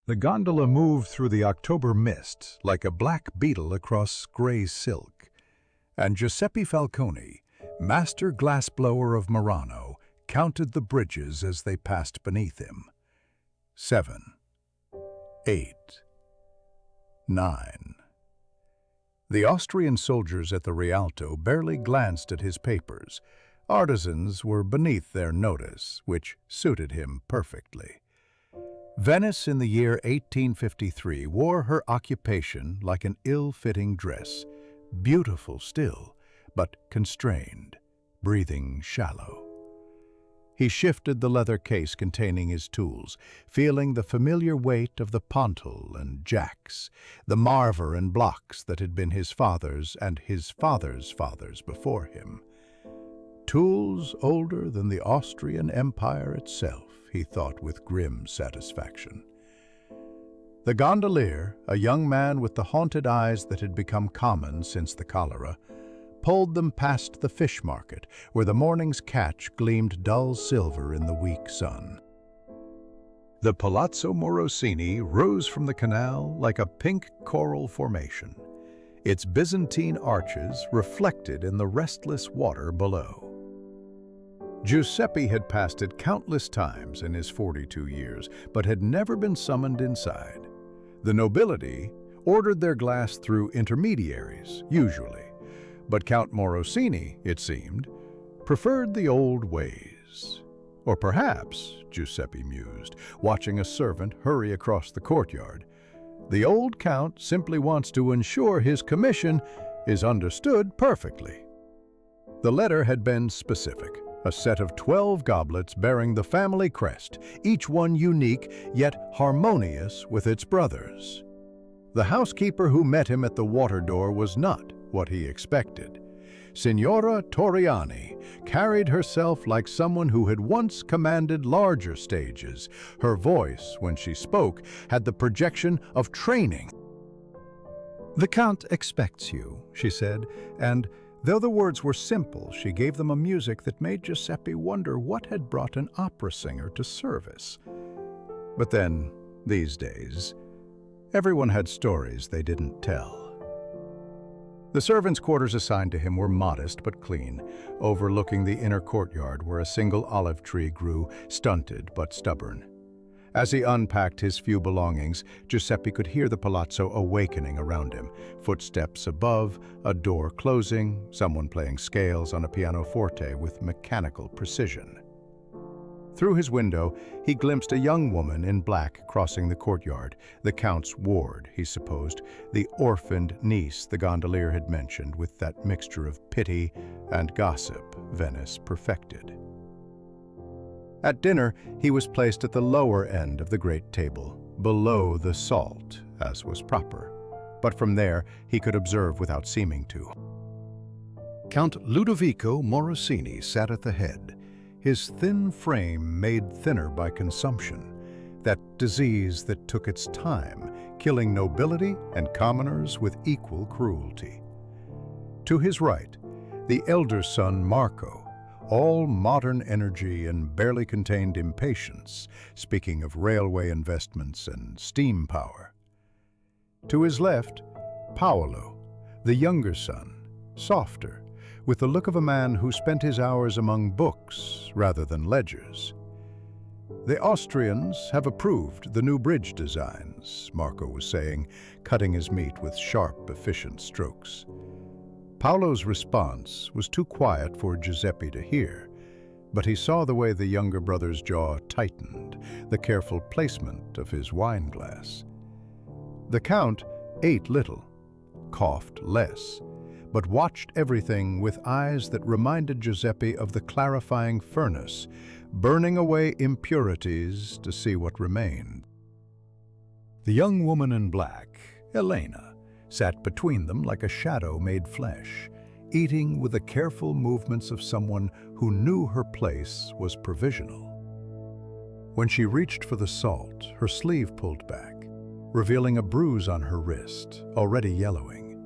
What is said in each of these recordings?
The gondola moved through the October mist like a black beetle across gray silk, and Giuseppe Falcone, master glassblower of Murano, counted the bridges as they passed beneath him. 7, 8, 9. The Austrian soldiers at the Rialto barely glanced at his papers. Artisans were beneath their notice, which suited him perfectly. Venice in the year 1853 wore her occupation like an ill-fitting dress, beautiful still, but constrained, breathing shallow. He shifted the leather case containing his tools, feeling the familiar weight of the pontil and jacks, the marver and blocks that had been his father's and his father's fathers before him. Tools older than the Austrian Empire itself, he thought with grim satisfaction. The gondolier, a young man with the haunted eyes that had become common since the cholera, pulled them past the fish market, where the morning's catch gleamed dull silver in the weak sun. The Palazzo Morosini rose from the canal like a pink coral formation, its Byzantine arches reflected in the restless water below. Giuseppe had passed it countless times in his 42 years, but had never been summoned inside. The nobility ordered their glass through intermediaries, usually, but Count Morosini, it seemed, preferred the old ways. Or perhaps, Giuseppe mused, watching a servant hurry across the courtyard, the old count simply wants to ensure his commission is understood perfectly. The letter had been specific. A set of 12 goblets bearing the family crest, each one unique yet harmonious with its brothers. The housekeeper who met him at the water door was not what he expected. Signora Torriani carried herself like someone who had once commanded larger stages. Her voice, when she spoke, had the projection of training. "The Count expects you," she said, and though the words were simple, she gave them a music that made Giuseppe wonder what had brought an opera singer to service. But then, these days, everyone had stories they didn't tell. The servants' quarters assigned to him were modest but clean, overlooking the inner courtyard where a single olive tree grew, stunted but stubborn. As he unpacked his few belongings, Giuseppe could hear the palazzo awakening around him. Footsteps above, a door closing, someone playing scales on a pianoforte with mechanical precision. Through his window, he glimpsed a young woman in black crossing the courtyard, the Count's ward, he supposed, the orphaned niece the gondolier had mentioned, with that mixture of pity and gossip Venice perfected. At dinner, he was placed at the lower end of the great table, below the salt, as was proper. But from there, he could observe without seeming to. Count Ludovico Morosini sat at the head, his thin frame made thinner by consumption, that disease that took its time, killing nobility and commoners with equal cruelty. To his right, the elder son Marco, all modern energy and barely contained impatience, speaking of railway investments and steam power. To his left, Paolo, the younger son, softer, with the look of a man who spent his hours among books rather than ledgers. "The Austrians have approved the new bridge designs," Marco was saying, cutting his meat with sharp, efficient strokes. Paolo's response was too quiet for Giuseppe to hear, but he saw the way the younger brother's jaw tightened, the careful placement of his wine glass. The Count ate little, coughed less, but watched everything with eyes that reminded Giuseppe of the clarifying furnace, burning away impurities to see what remained. The young woman in black, Elena, sat between them like a shadow made flesh, eating with the careful movements of someone who knew her place was provisional. When she reached for the salt, her sleeve pulled back, revealing a bruise on her wrist, already yellowing.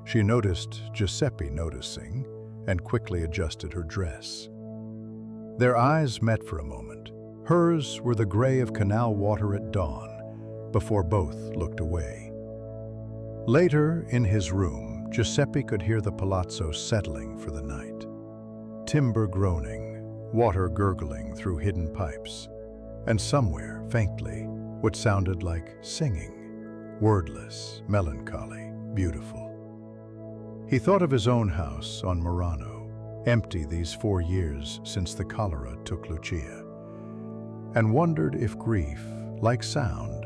She noticed Giuseppe noticing and quickly adjusted her dress. Their eyes met for a moment. Hers were the gray of canal water at dawn, before both looked away. Later, in his room, Giuseppe could hear the palazzo settling for the night. Timber groaning, water gurgling through hidden pipes, and somewhere, faintly, what sounded like singing, wordless, melancholy, beautiful. He thought of his own house on Murano, empty these 4 years since the cholera took Lucia, and wondered if grief, like sound,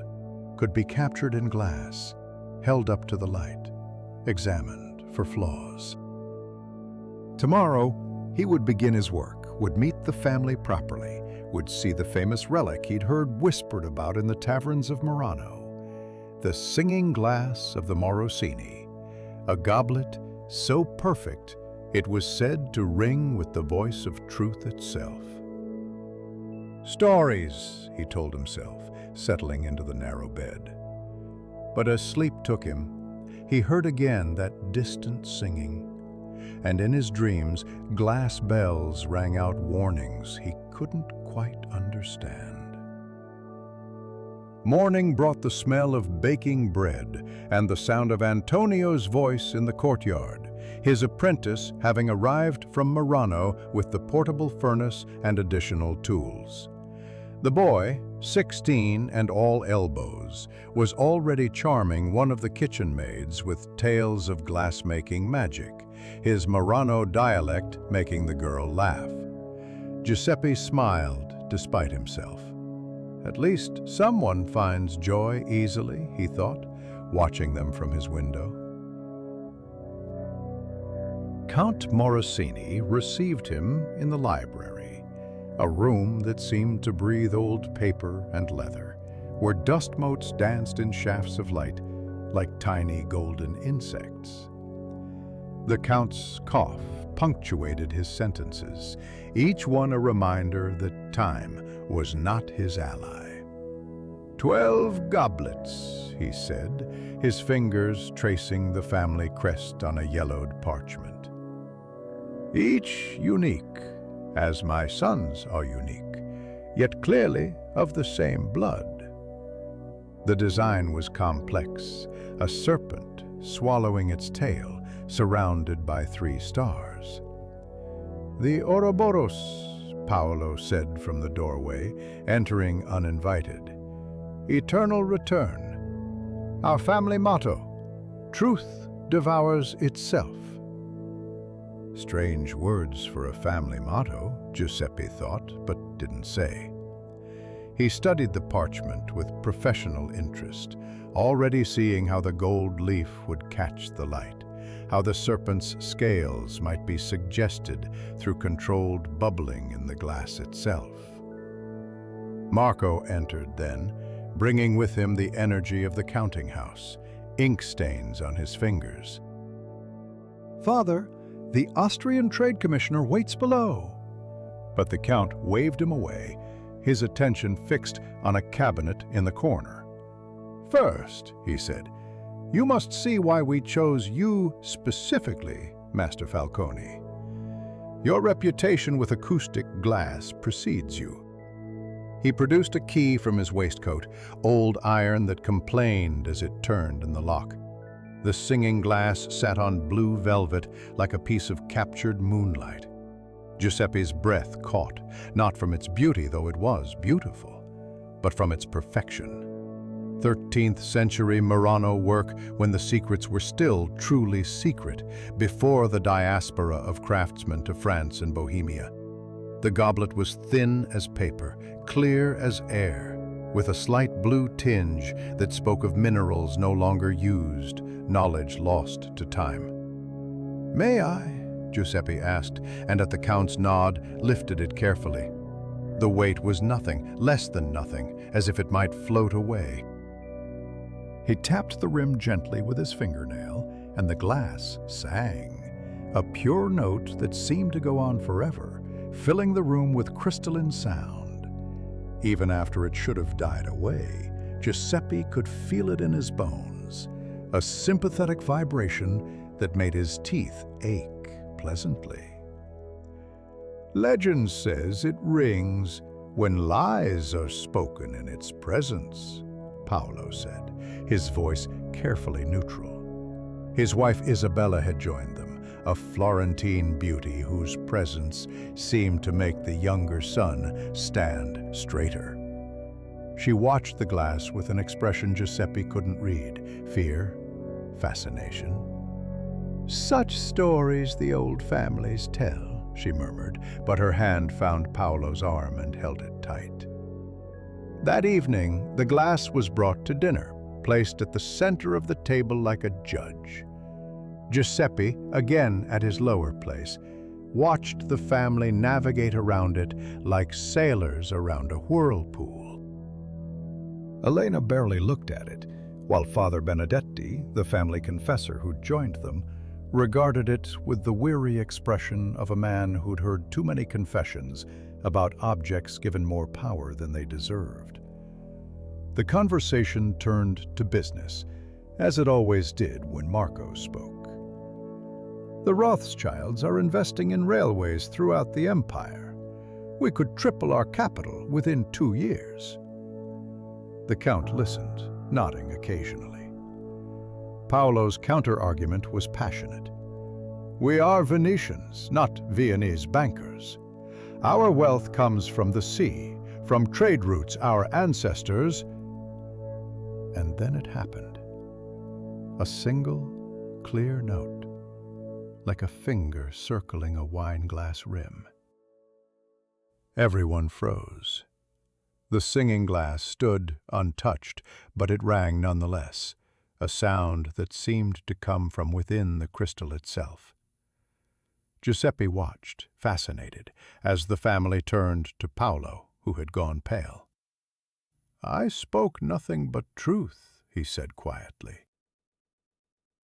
could be captured in glass, held up to the light, examined for flaws. Tomorrow, he would begin his work, would meet the family properly, would see the famous relic he'd heard whispered about in the taverns of Murano, the singing glass of the Morosini, a goblet so perfect it was said to ring with the voice of truth itself. Stories, he told himself, settling into the narrow bed. But as sleep took him, he heard again that distant singing, and in his dreams, glass bells rang out warnings he couldn't quite understand. Morning brought the smell of baking bread and the sound of Antonio's voice in the courtyard, his apprentice having arrived from Murano with the portable furnace and additional tools. The boy, 16 and all elbows, was already charming one of the kitchen maids with tales of glassmaking magic, his Murano dialect making the girl laugh. Giuseppe smiled despite himself. At least someone finds joy easily, he thought, watching them from his window. Count Morosini received him in the library, a room that seemed to breathe old paper and leather, where dust motes danced in shafts of light like tiny golden insects. The Count's cough punctuated his sentences, each one a reminder that time was not his ally. 12 goblets, he said, his fingers tracing the family crest on a yellowed parchment. Each unique, as my sons are unique, yet clearly of the same blood. The design was complex, a serpent swallowing its tail, surrounded by 3 stars. The Ouroboros, Paolo said from the doorway, entering uninvited. Eternal return. Our family motto, truth devours itself. Strange words for a family motto, Giuseppe thought, but didn't say. He studied the parchment with professional interest, already seeing how the gold leaf would catch the light, how the serpent's scales might be suggested through controlled bubbling in the glass itself. Marco entered then, bringing with him the energy of the counting house, ink stains on his fingers. Father, the Austrian Trade Commissioner waits below. But the Count waved him away, his attention fixed on a cabinet in the corner. First, he said, you must see why we chose you specifically, Master Falcone. Your reputation with acoustic glass precedes you. He produced a key from his waistcoat, old iron that complained as it turned in the lock. The singing glass sat on blue velvet like a piece of captured moonlight. Giuseppe's breath caught, not from its beauty, though it was beautiful, but from its perfection. 13th century Murano work when the secrets were still truly secret, before the diaspora of craftsmen to France and Bohemia. The goblet was thin as paper, clear as air, with a slight blue tinge that spoke of minerals no longer used, knowledge lost to time. May I? Giuseppe asked, and at the Count's nod, lifted it carefully. The weight was nothing, less than nothing, as if it might float away. He tapped the rim gently with his fingernail, and the glass sang, a pure note that seemed to go on forever, filling the room with crystalline sound. Even after it should have died away, Giuseppe could feel it in his bones, a sympathetic vibration that made his teeth ache pleasantly. Legend says it rings when lies are spoken in its presence, Paolo said, his voice carefully neutral. His wife Isabella had joined them, a Florentine beauty whose presence seemed to make the younger son stand straighter. She watched the glass with an expression Giuseppe couldn't read: fear, fascination. "Such stories the old families tell," she murmured, but her hand found Paolo's arm and held it tight. That evening, the glass was brought to dinner, placed at the center of the table like a judge. Giuseppe, again at his lower place, watched the family navigate around it like sailors around a whirlpool. Elena barely looked at it, while Father Benedetti, the family confessor who'd joined them, regarded it with the weary expression of a man who'd heard too many confessions about objects given more power than they deserved. The conversation turned to business, as it always did when Marco spoke. "The Rothschilds are investing in railways throughout the empire. We could triple our capital within 2 years." The Count listened, nodding occasionally. Paolo's counter-argument was passionate. "We are Venetians, not Viennese bankers. Our wealth comes from the sea, from trade routes our ancestors—" And then it happened. A single, clear note, like a finger circling a wine-glass rim. Everyone froze. The singing glass stood untouched, but it rang nonetheless, a sound that seemed to come from within the crystal itself. Giuseppe watched, fascinated, as the family turned to Paolo, who had gone pale. "I spoke nothing but truth," he said quietly.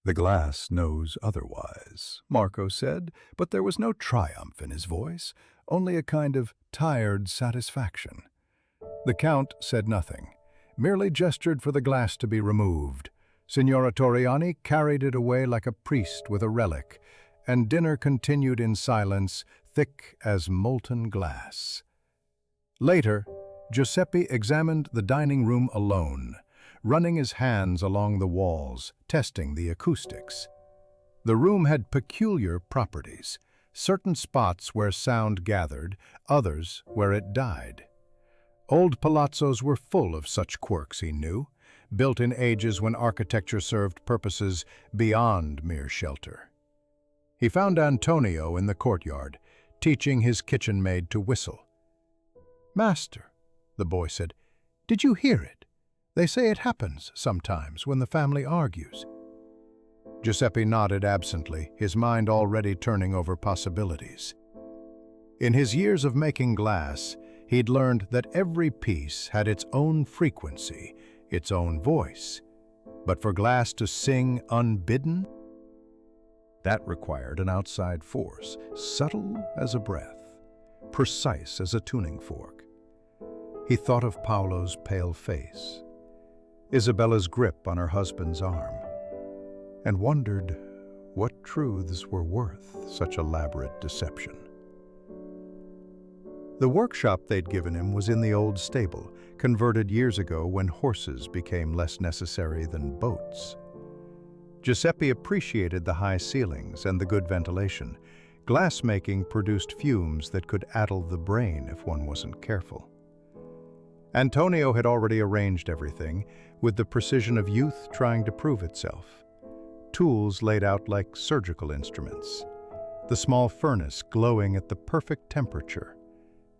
"The glass knows otherwise," Marco said, but there was no triumph in his voice, only a kind of tired satisfaction. The Count said nothing, merely gestured for the glass to be removed. Signora Torriani carried it away like a priest with a relic, and dinner continued in silence, thick as molten glass. Later, Giuseppe examined the dining room alone, running his hands along the walls, testing the acoustics. The room had peculiar properties, certain spots where sound gathered, others where it died. Old palazzos were full of such quirks, he knew, built in ages when architecture served purposes beyond mere shelter. He found Antonio in the courtyard, teaching his kitchen maid to whistle. "Master," the boy said, "did you hear it? They say it happens sometimes when the family argues." Giuseppe nodded absently, his mind already turning over possibilities. In his years of making glass, he'd learned that every piece had its own frequency, its own voice. But for glass to sing unbidden, that required an outside force, subtle as a breath, precise as a tuning fork. He thought of Paolo's pale face, Isabella's grip on her husband's arm, and wondered what truths were worth such elaborate deception. The workshop they'd given him was in the old stable, converted years ago when horses became less necessary than boats. Giuseppe appreciated the high ceilings and the good ventilation. Glassmaking produced fumes that could addle the brain if one wasn't careful. Antonio had already arranged everything, with the precision of youth trying to prove itself. Tools laid out like surgical instruments. The small furnace glowing at the perfect temperature.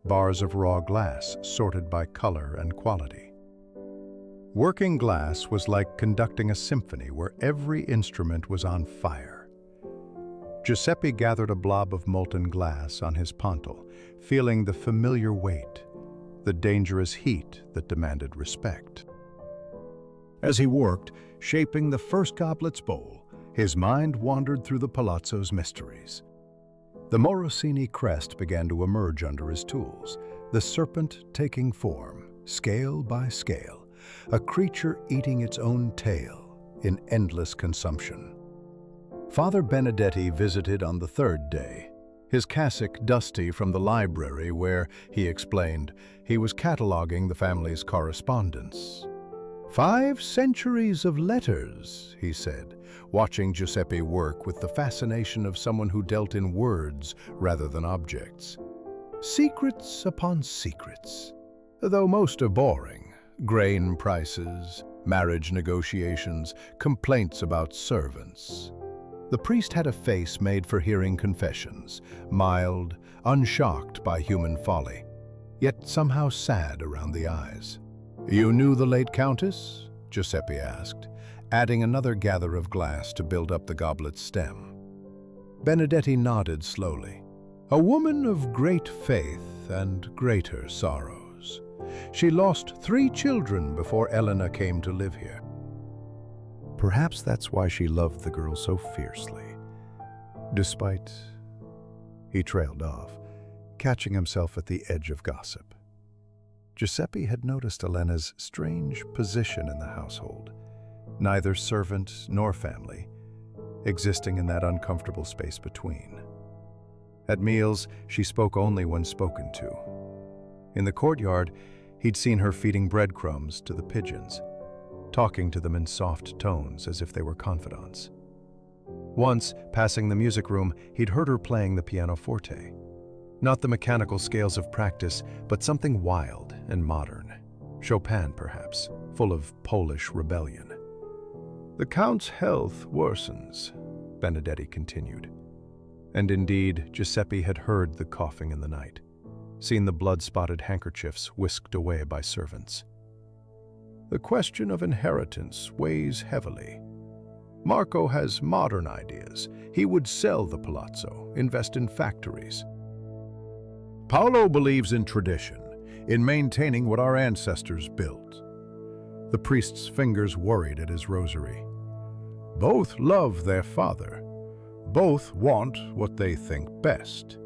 Bars of raw glass sorted by color and quality. Working glass was like conducting a symphony where every instrument was on fire. Giuseppe gathered a blob of molten glass on his pontal, feeling the familiar weight, the dangerous heat that demanded respect. As he worked, shaping the first goblet's bowl, his mind wandered through the palazzo's mysteries. The Morosini crest began to emerge under his tools, the serpent taking form, scale by scale, a creature eating its own tail in endless consumption. Father Benedetti visited on the third day, his cassock dusty from the library where, he explained, he was cataloging the family's correspondence. 5 centuries of letters, he said, watching Giuseppe work with the fascination of someone who dealt in words rather than objects. Secrets upon secrets, though most are boring. Grain prices, marriage negotiations, complaints about servants. The priest had a face made for hearing confessions, mild, unshocked by human folly, yet somehow sad around the eyes. "You knew the late Countess?" Giuseppe asked, adding another gather of glass to build up the goblet's stem. Benedetti nodded slowly. "A woman of great faith and greater sorrows. She lost 3 children before Elena came to live here. Perhaps that's why she loved the girl so fiercely. Despite..." He trailed off, catching himself at the edge of gossip. Giuseppe had noticed Elena's strange position in the household, neither servant nor family, existing in that uncomfortable space between. At meals, she spoke only when spoken to. In the courtyard, he'd seen her feeding breadcrumbs to the pigeons, talking to them in soft tones as if they were confidants. Once, passing the music room, he'd heard her playing the pianoforte. Not the mechanical scales of practice, but something wild and modern. Chopin, perhaps, full of Polish rebellion. "The Count's health worsens," Benedetti continued. And indeed, Giuseppe had heard the coughing in the night, seen the blood-spotted handkerchiefs whisked away by servants. "The question of inheritance weighs heavily. Marco has modern ideas. He would sell the palazzo, invest in factories. Paolo believes in tradition, in maintaining what our ancestors built." The priest's fingers worried at his rosary. "Both love their father. Both want what they think best.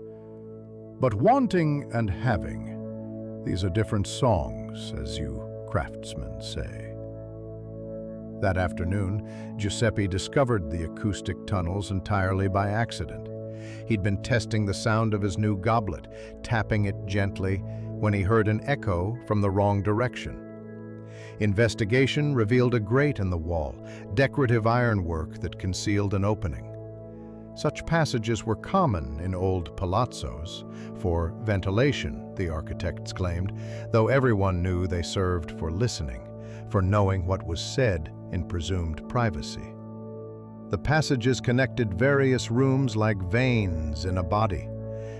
But wanting and having, these are different songs, as you craftsmen say." That afternoon, Giuseppe discovered the acoustic tunnels entirely by accident. He'd been testing the sound of his new goblet, tapping it gently, when he heard an echo from the wrong direction. Investigation revealed a grate in the wall, decorative ironwork that concealed an opening. Such passages were common in old palazzos, for ventilation, the architects claimed, though everyone knew they served for listening, for knowing what was said in presumed privacy. The passages connected various rooms like veins in a body.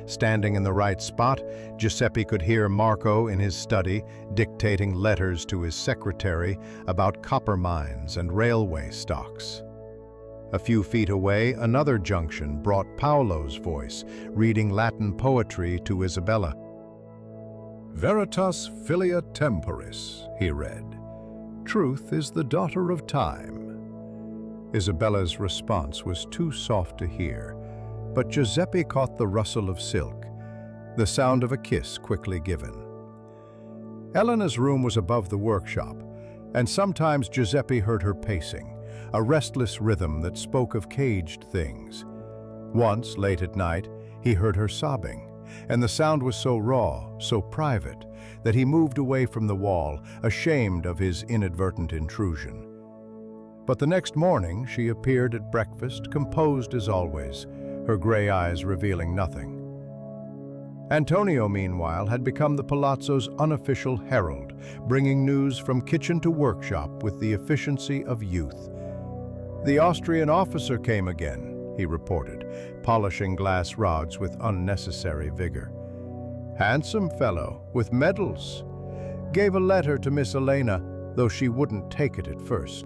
Standing in the right spot, Giuseppe could hear Marco in his study dictating letters to his secretary about copper mines and railway stocks. A few feet away, another junction brought Paolo's voice, reading Latin poetry to Isabella. "Veritas filia temporis," he read. "Truth is the daughter of time." Isabella's response was too soft to hear, but Giuseppe caught the rustle of silk, the sound of a kiss quickly given. Elena's room was above the workshop, and sometimes Giuseppe heard her pacing, a restless rhythm that spoke of caged things. Once, late at night, he heard her sobbing, and the sound was so raw, so private, that he moved away from the wall, ashamed of his inadvertent intrusion. But the next morning, she appeared at breakfast, composed as always, her gray eyes revealing nothing. Antonio, meanwhile, had become the palazzo's unofficial herald, bringing news from kitchen to workshop with the efficiency of youth. "The Austrian officer came again," he reported, polishing glass rods with unnecessary vigor. "Handsome fellow, with medals. Gave a letter to Miss Elena, though she wouldn't take it at first."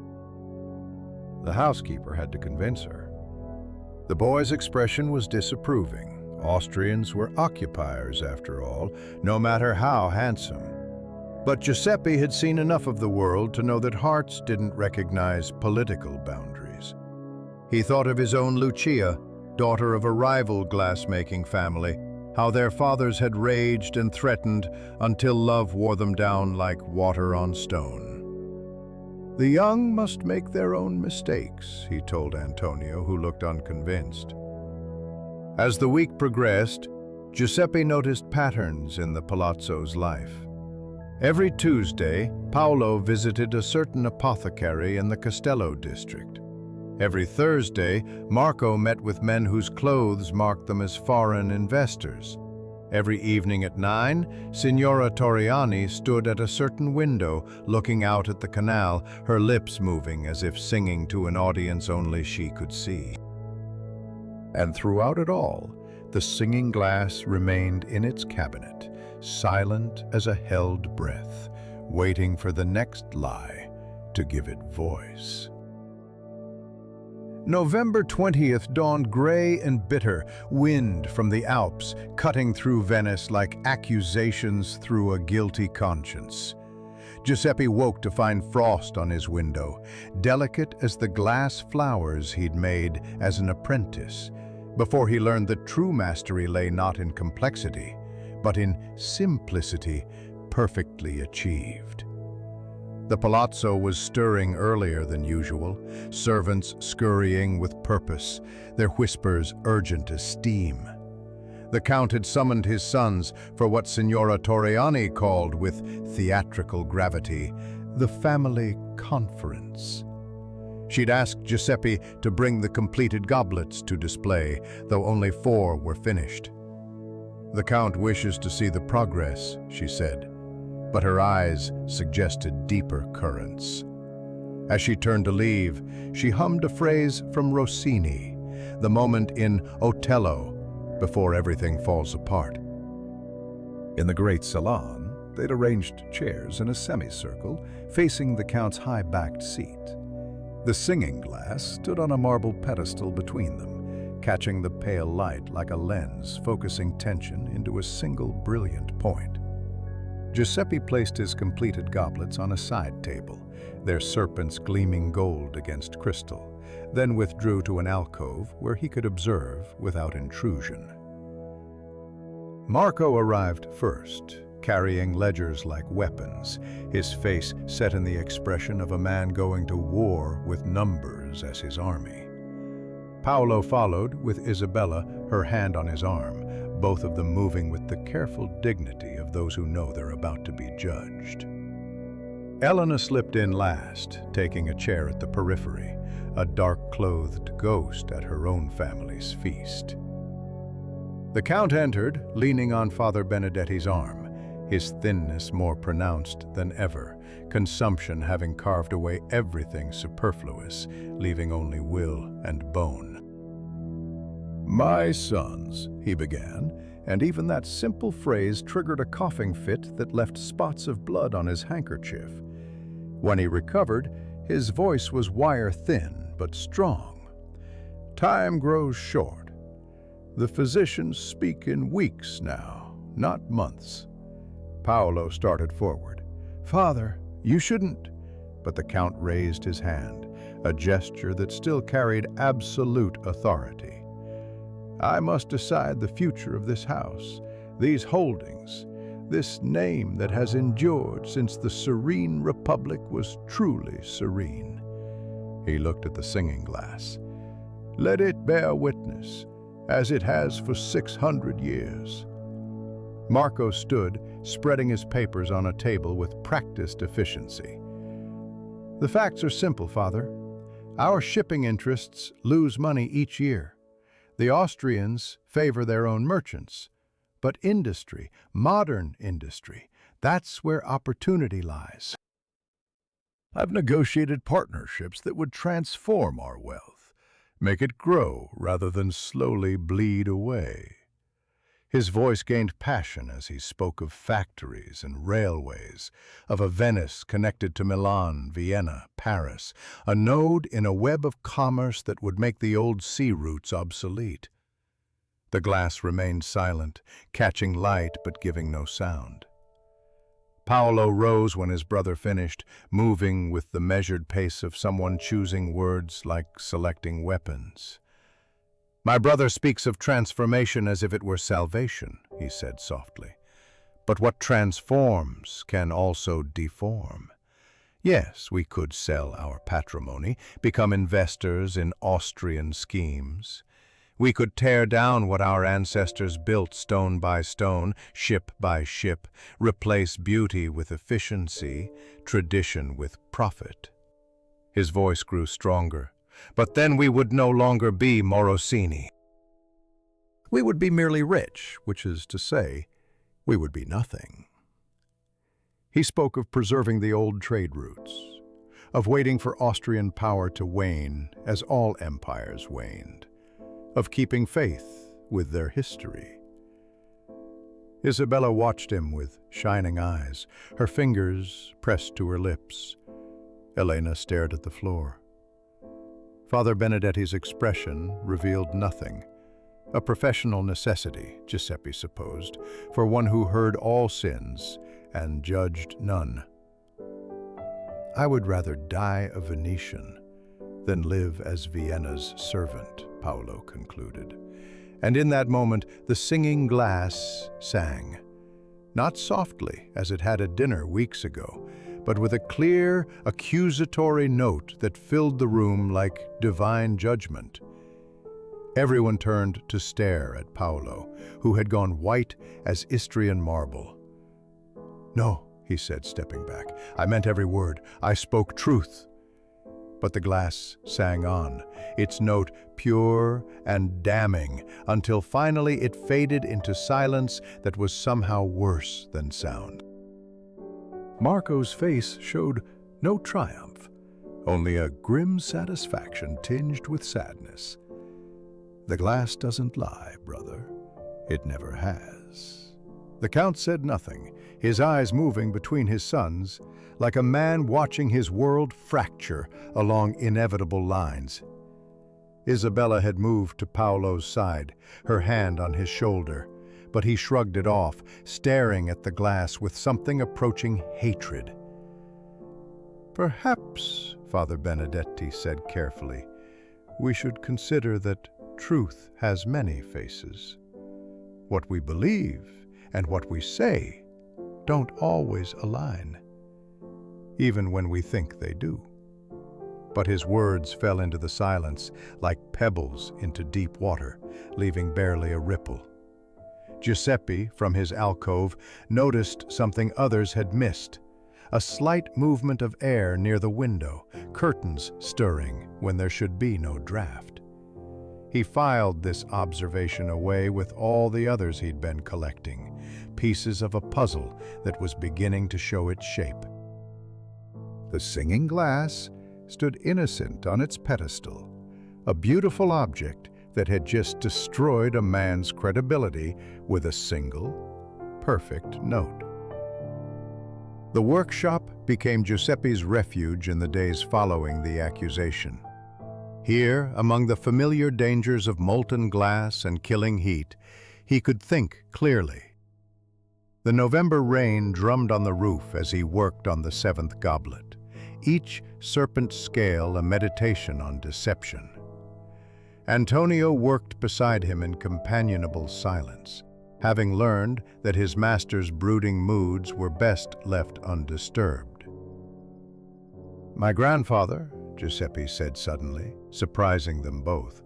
The housekeeper had to convince her. The boy's expression was disapproving. Austrians were occupiers, after all, no matter how handsome. But Giuseppe had seen enough of the world to know that hearts didn't recognize political boundaries. He thought of his own Lucia, daughter of a rival glass-making family, how their fathers had raged and threatened until love wore them down like water on stone. "The young must make their own mistakes," he told Antonio, who looked unconvinced. As the week progressed, Giuseppe noticed patterns in the palazzo's life. Every Tuesday, Paolo visited a certain apothecary in the Castello district. Every Thursday, Marco met with men whose clothes marked them as foreign investors. Every evening at 9, Signora Torriani stood at a certain window, looking out at the canal, her lips moving as if singing to an audience only she could see. And throughout it all, the singing glass remained in its cabinet, silent as a held breath, waiting for the next lie to give it voice. November 20th dawned gray and bitter, wind from the Alps cutting through Venice like accusations through a guilty conscience. Giuseppe woke to find frost on his window, delicate as the glass flowers he'd made as an apprentice, before he learned that true mastery lay not in complexity, but in simplicity perfectly achieved. The palazzo was stirring earlier than usual, servants scurrying with purpose, their whispers urgent as steam. The Count had summoned his sons for what Signora Torriani called, with theatrical gravity, the family conference. She'd asked Giuseppe to bring the completed goblets to display, though only 4 were finished. "The Count wishes to see the progress," she said, but her eyes suggested deeper currents. As she turned to leave, she hummed a phrase from Rossini, the moment in Otello, before everything falls apart. In the great salon, they'd arranged chairs in a semicircle, facing the Count's high-backed seat. The singing glass stood on a marble pedestal between them, catching the pale light like a lens, focusing tension into a single brilliant point. Giuseppe placed his completed goblets on a side table, their serpents gleaming gold against crystal, then withdrew to an alcove where he could observe without intrusion. Marco arrived first, carrying ledgers like weapons, his face set in the expression of a man going to war with numbers as his army. Paolo followed, with Isabella, her hand on his arm, both of them moving with the careful dignity of those who know they're about to be judged. Elena slipped in last, taking a chair at the periphery, a dark-clothed ghost at her own family's feast. The Count entered, leaning on Father Benedetti's arm, his thinness more pronounced than ever, consumption having carved away everything superfluous, leaving only will and bone. "My sons," he began, and even that simple phrase triggered a coughing fit that left spots of blood on his handkerchief. When he recovered, his voice was wire-thin but strong. "Time grows short. The physicians speak in weeks now, not months." Paolo started forward. "Father, you shouldn't..." But the Count raised his hand, a gesture that still carried absolute authority. "I must decide the future of this house, these holdings, this name that has endured since the serene republic was truly serene." He looked at the singing glass. "Let it bear witness, as it has for 600 years. Marco stood, spreading his papers on a table with practiced efficiency. "The facts are simple, Father. Our shipping interests lose money each year. The Austrians favor their own merchants. But industry, modern industry, that's where opportunity lies. I've negotiated partnerships that would transform our wealth, make it grow rather than slowly bleed away." His voice gained passion as he spoke of factories and railways, of a Venice connected to Milan, Vienna, Paris, a node in a web of commerce that would make the old sea routes obsolete. The glass remained silent, catching light but giving no sound. Paolo rose when his brother finished, moving with the measured pace of someone choosing words like selecting weapons. "My brother speaks of transformation as if it were salvation," he said softly. "But what transforms can also deform. Yes, we could sell our patrimony, become investors in Austrian schemes. We could tear down what our ancestors built stone by stone, ship by ship, replace beauty with efficiency, tradition with profit. His voice grew stronger. But then we would no longer be Morosini. We would be merely rich, which is to say, we would be nothing. He spoke of preserving the old trade routes, of waiting for Austrian power to wane as all empires waned, of keeping faith with their history. Isabella watched him with shining eyes, her fingers pressed to her lips. Elena stared at the floor. Father Benedetti's expression revealed nothing. A professional necessity, Giuseppe supposed, for one who heard all sins and judged none. I would rather die a Venetian than live as Vienna's servant, Paolo concluded. And in that moment, the singing glass sang, not softly as it had at dinner weeks ago, but with a clear, accusatory note that filled the room like divine judgment. Everyone turned to stare at Paolo, who had gone white as Istrian marble. "No," he said, stepping back. "I meant every word. I spoke truth." But the glass sang on, its note pure and damning, until finally it faded into silence that was somehow worse than sound. Marco's face showed no triumph, only a grim satisfaction tinged with sadness. "The glass doesn't lie, brother. It never has." The Count said nothing, his eyes moving between his sons, like a man watching his world fracture along inevitable lines. Isabella had moved to Paolo's side, her hand on his shoulder, but he shrugged it off, staring at the glass with something approaching hatred. "Perhaps," Father Benedetti said carefully, "we should consider that truth has many faces. What we believe and what we say don't always align, even when we think they do." But his words fell into the silence like pebbles into deep water, leaving barely a ripple. Giuseppe, from his alcove, noticed something others had missed, a slight movement of air near the window, curtains stirring when there should be no draft. He filed this observation away with all the others he'd been collecting, pieces of a puzzle that was beginning to show its shape. The singing glass stood innocent on its pedestal, a beautiful object that had just destroyed a man's credibility with a single, perfect note. The workshop became Giuseppe's refuge in the days following the accusation. Here, among the familiar dangers of molten glass and killing heat, he could think clearly. The November rain drummed on the roof as he worked on the seventh goblet, each serpent scale a meditation on deception. Antonio worked beside him in companionable silence, having learned that his master's brooding moods were best left undisturbed. "My grandfather," Giuseppe said suddenly, surprising them both,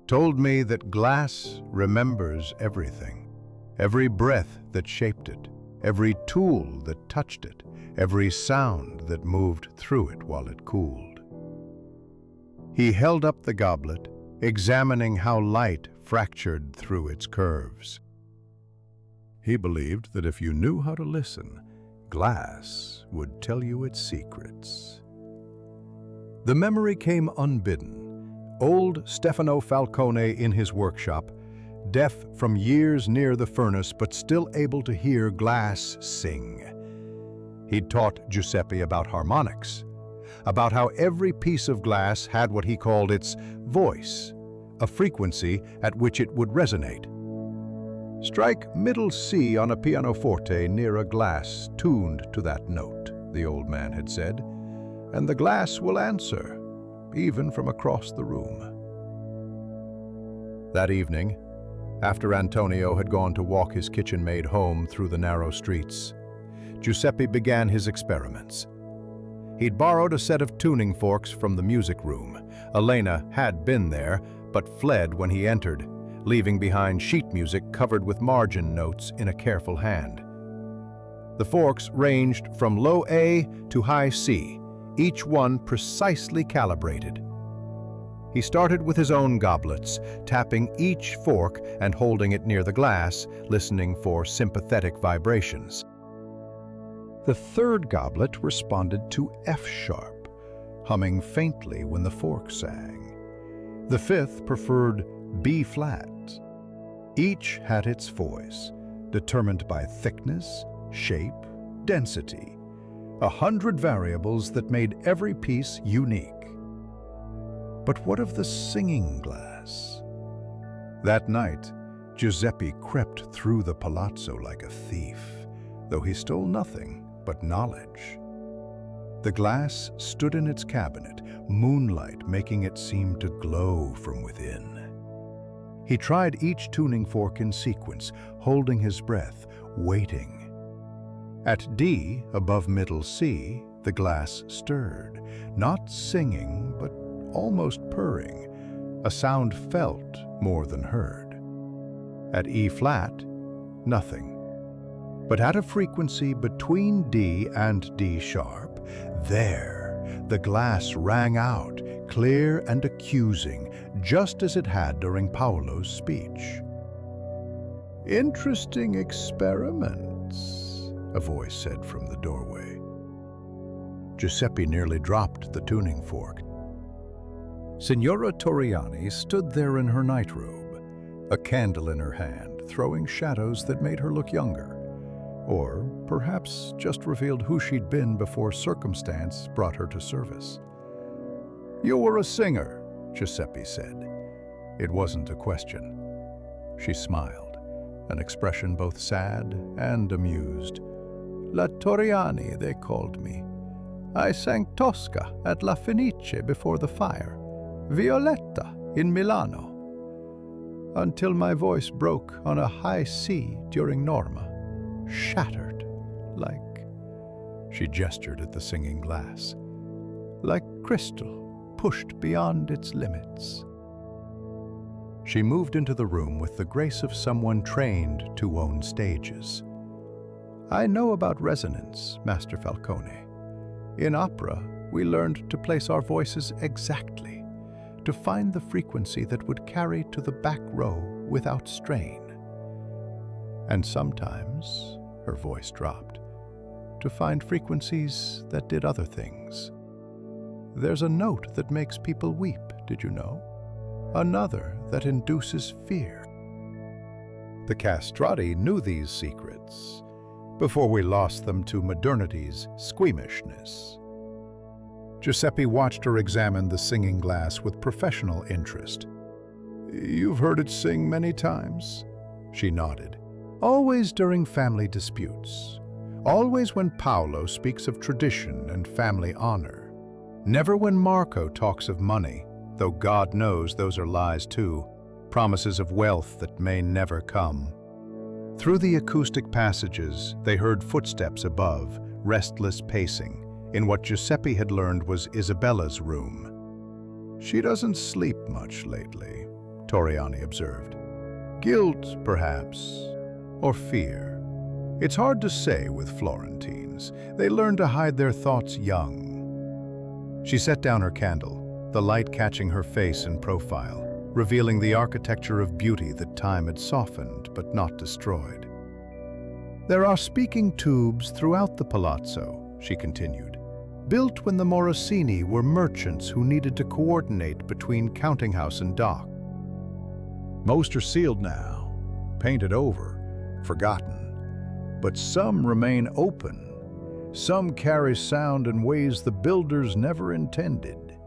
"told me that glass remembers everything, every breath that shaped it, every tool that touched it, every sound that moved through it while it cooled." He held up the goblet, examining how light fractured through its curves. He believed that if you knew how to listen, glass would tell you its secrets. The memory came unbidden. Old Stefano Falcone in his workshop, deaf from years near the furnace but still able to hear glass sing. He'd taught Giuseppe about harmonics, about how every piece of glass had what he called its voice, a frequency at which it would resonate. "Strike middle C on a pianoforte near a glass tuned to that note," the old man had said, "and the glass will answer, even from across the room." That evening, after Antonio had gone to walk his kitchen maid home through the narrow streets, Giuseppe began his experiments. He'd borrowed a set of tuning forks from the music room. Elena had been there, but fled when he entered, leaving behind sheet music covered with margin notes in a careful hand. The forks ranged from low A to high C, each one precisely calibrated. He started with his own goblets, tapping each fork and holding it near the glass, listening for sympathetic vibrations. The third goblet responded to F sharp, humming faintly when the fork sang. The fifth preferred B flat. Each had its voice, determined by thickness, shape, density, 100 variables that made every piece unique. But what of the singing glass? That night, Giuseppe crept through the palazzo like a thief, though he stole nothing but knowledge. The glass stood in its cabinet, moonlight making it seem to glow from within. He tried each tuning fork in sequence, holding his breath, waiting. At D, above middle C, the glass stirred, not singing, but almost purring, a sound felt more than heard. At E flat, nothing. But at a frequency between D and D sharp, there, the glass rang out, clear and accusing, just as it had during Paolo's speech. "Interesting experiments," a voice said from the doorway. Giuseppe nearly dropped the tuning fork. Signora Torriani stood there in her nightrobe, a candle in her hand, throwing shadows that made her look younger. Or perhaps just revealed who she'd been before circumstance brought her to service. "You were a singer," Giuseppe said. It wasn't a question. She smiled, an expression both sad and amused. "La Torriani, they called me. I sang Tosca at La Fenice before the fire, Violetta in Milano, until my voice broke on a high C during Norma. Shattered, like," she gestured at the singing glass, "like crystal pushed beyond its limits." She moved into the room with the grace of someone trained to own stages. "I know about resonance, Master Falcone. In opera, we learned to place our voices exactly, to find the frequency that would carry to the back row without strain. And sometimes," her voice dropped, "to find frequencies that did other things. There's a note that makes people weep, did you know? Another that induces fear." The castrati knew these secrets before we lost them to modernity's squeamishness. Giuseppe watched her examine the singing glass with professional interest. "You've heard it sing many times?" She nodded. "Always during family disputes. Always when Paolo speaks of tradition and family honor. Never when Marco talks of money, though God knows those are lies too, promises of wealth that may never come." Through the acoustic passages, they heard footsteps above, restless pacing, in what Giuseppe had learned was Isabella's room. "She doesn't sleep much lately," Torriani observed. "Guilt, perhaps, or fear. It's hard to say with Florentines. They learn to hide their thoughts young." She set down her candle, the light catching her face in profile, revealing the architecture of beauty that time had softened but not destroyed. "There are speaking tubes throughout the palazzo," she continued, "built when the Morosini were merchants who needed to coordinate between counting house and dock. Most are sealed now, painted over, forgotten, but some remain open. Some carry sound in ways the builders never intended."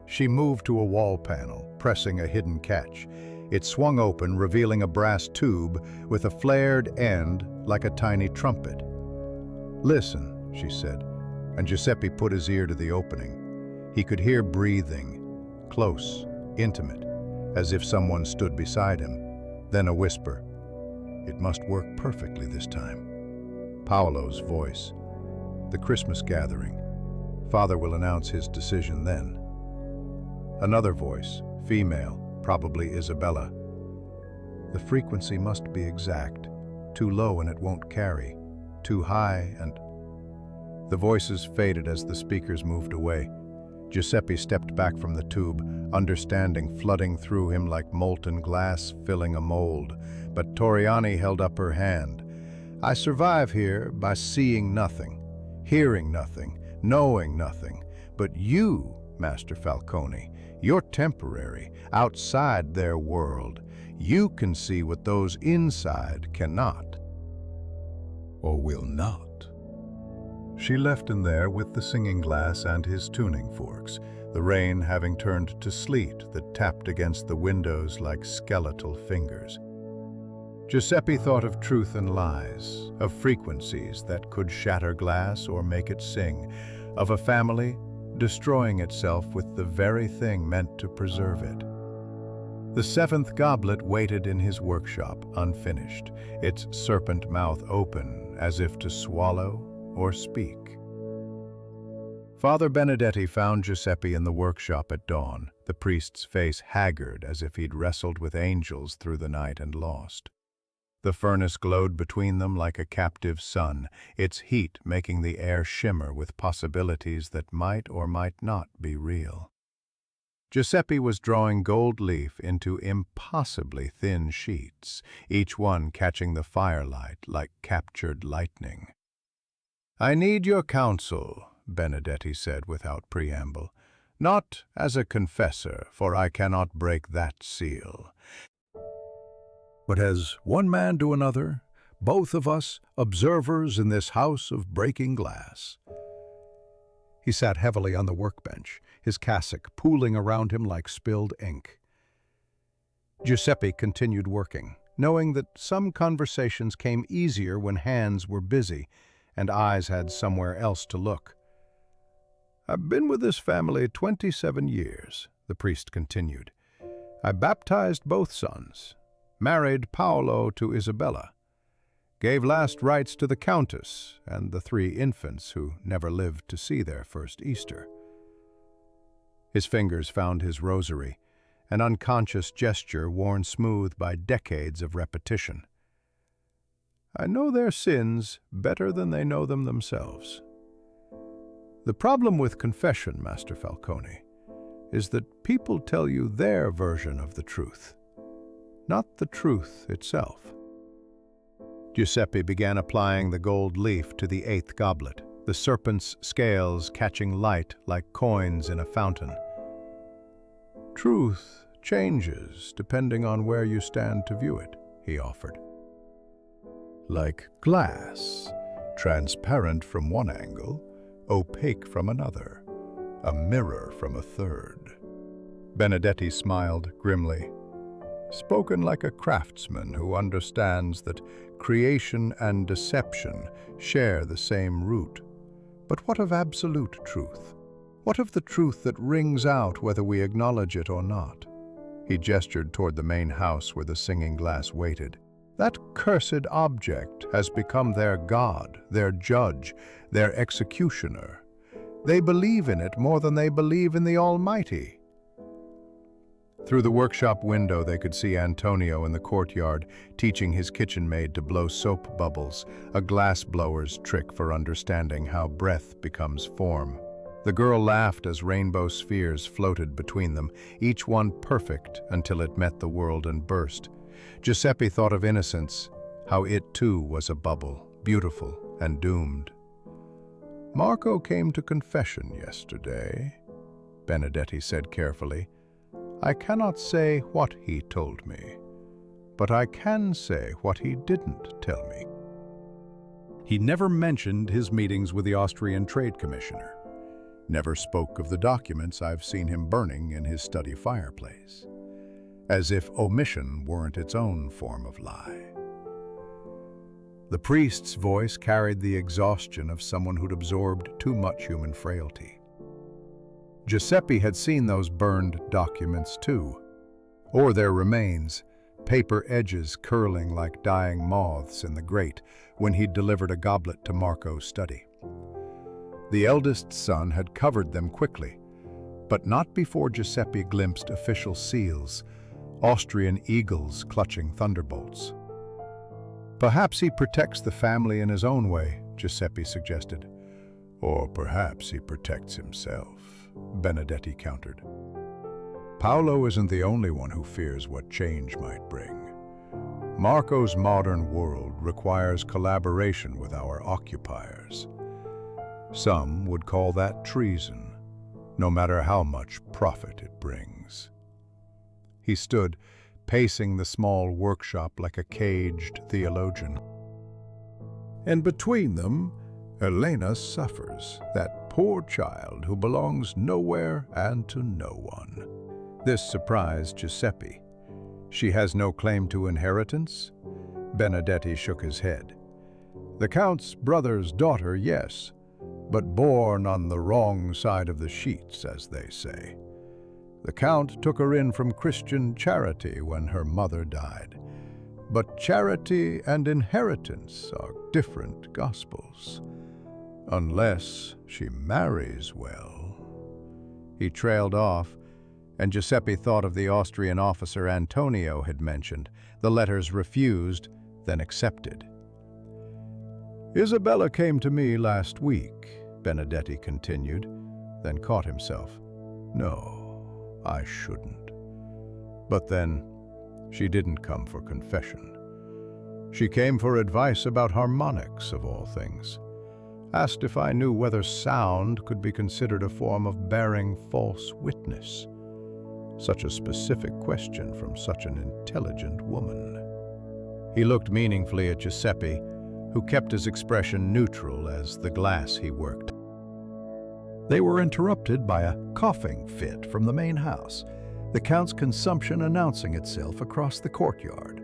She moved to a wall panel, pressing a hidden catch. It swung open, revealing a brass tube with a flared end like a tiny trumpet. "Listen," she said, and Giuseppe put his ear to the opening. He could hear breathing, close, intimate, as if someone stood beside him. Then a whisper. It must work perfectly this time. Paolo's voice. The Christmas gathering. Father will announce his decision then. Another voice, female, probably Isabella. The frequency must be exact. Too low and it won't carry. Too high and... The voices faded as the speakers moved away. Giuseppe stepped back from the tube, understanding flooding through him like molten glass filling a mold. But Toriani held up her hand. I survive here by seeing nothing, hearing nothing, knowing nothing. But you, Master Falcone, you're temporary, outside their world. You can see what those inside cannot. Or will not. She left him there with the singing glass and his tuning forks, the rain having turned to sleet that tapped against the windows like skeletal fingers. Giuseppe thought of truth and lies, of frequencies that could shatter glass or make it sing, of a family destroying itself with the very thing meant to preserve it. The seventh goblet waited in his workshop, unfinished, its serpent mouth open as if to swallow or speak. Father Benedetti found Giuseppe in the workshop at dawn, the priest's face haggard as if he'd wrestled with angels through the night and lost. The furnace glowed between them like a captive sun, its heat making the air shimmer with possibilities that might or might not be real. Giuseppe was drawing gold leaf into impossibly thin sheets, each one catching the firelight like captured lightning. I need your counsel, Benedetti said without preamble, not as a confessor, for I cannot break that seal, but as one man to another, both of us observers in this house of breaking glass. He sat heavily on the workbench, his cassock pooling around him like spilled ink. Giuseppe continued working, knowing that some conversations came easier when hands were busy and eyes had somewhere else to look. I've been with this family 27 years, the priest continued. I baptized both sons, married Paolo to Isabella, gave last rites to the Countess and the 3 infants who never lived to see their first Easter. His fingers found his rosary, an unconscious gesture worn smooth by decades of repetition. I know their sins better than they know them themselves. The problem with confession, Master Falcone, is that people tell you their version of the truth, not the truth itself. Giuseppe began applying the gold leaf to the 8th goblet, the serpent's scales catching light like coins in a fountain. Truth changes depending on where you stand to view it, he offered. Like glass, transparent from one angle, opaque from another, a mirror from a third. Benedetti smiled grimly. Spoken like a craftsman who understands that creation and deception share the same root. But what of absolute truth? What of the truth that rings out whether we acknowledge it or not? He gestured toward the main house where the singing glass waited. That cursed object has become their god, their judge, their executioner. They believe in it more than they believe in the Almighty. Through the workshop window they could see Antonio in the courtyard teaching his kitchen maid to blow soap bubbles, a glass blower's trick for understanding how breath becomes form. The girl laughed as rainbow spheres floated between them, each one perfect until it met the world and burst. Giuseppe thought of innocence, how it too was a bubble, beautiful and doomed. Marco came to confession yesterday, Benedetti said carefully. I cannot say what he told me, but I can say what he didn't tell me. He never mentioned his meetings with the Austrian Trade Commissioner, never spoke of the documents I've seen him burning in his study fireplace, as if omission weren't its own form of lie. The priest's voice carried the exhaustion of someone who'd absorbed too much human frailty. Giuseppe had seen those burned documents too, or their remains, paper edges curling like dying moths in the grate when he'd delivered a goblet to Marco's study. The eldest son had covered them quickly, but not before Giuseppe glimpsed official seals, Austrian eagles clutching thunderbolts. "Perhaps he protects the family in his own way," Giuseppe suggested. "Or perhaps he protects himself," Benedetti countered. "Paolo isn't the only one who fears what change might bring. Marco's modern world requires collaboration with our occupiers. Some would call that treason, no matter how much profit it brings." He stood, pacing the small workshop like a caged theologian. "And between them, Elena suffers, that poor child who belongs nowhere and to no one." This surprised Giuseppe. "She has no claim to inheritance?" Benedetti shook his head. "The Count's brother's daughter, yes, but born on the wrong side of the sheets, as they say. The Count took her in from Christian charity when her mother died. But charity and inheritance are different gospels. Unless she marries well." He trailed off, and Giuseppe thought of the Austrian officer Antonio had mentioned. The letters refused, then accepted. "Isabella came to me last week," Benedetti continued, then caught himself. "No, I shouldn't." But then, she didn't come for confession. She came for advice about harmonics, of all things. Asked if I knew whether sound could be considered a form of bearing false witness. Such a specific question from such an intelligent woman. He looked meaningfully at Giuseppe, who kept his expression neutral as the glass he worked. They were interrupted by a coughing fit from the main house, the Count's consumption announcing itself across the courtyard.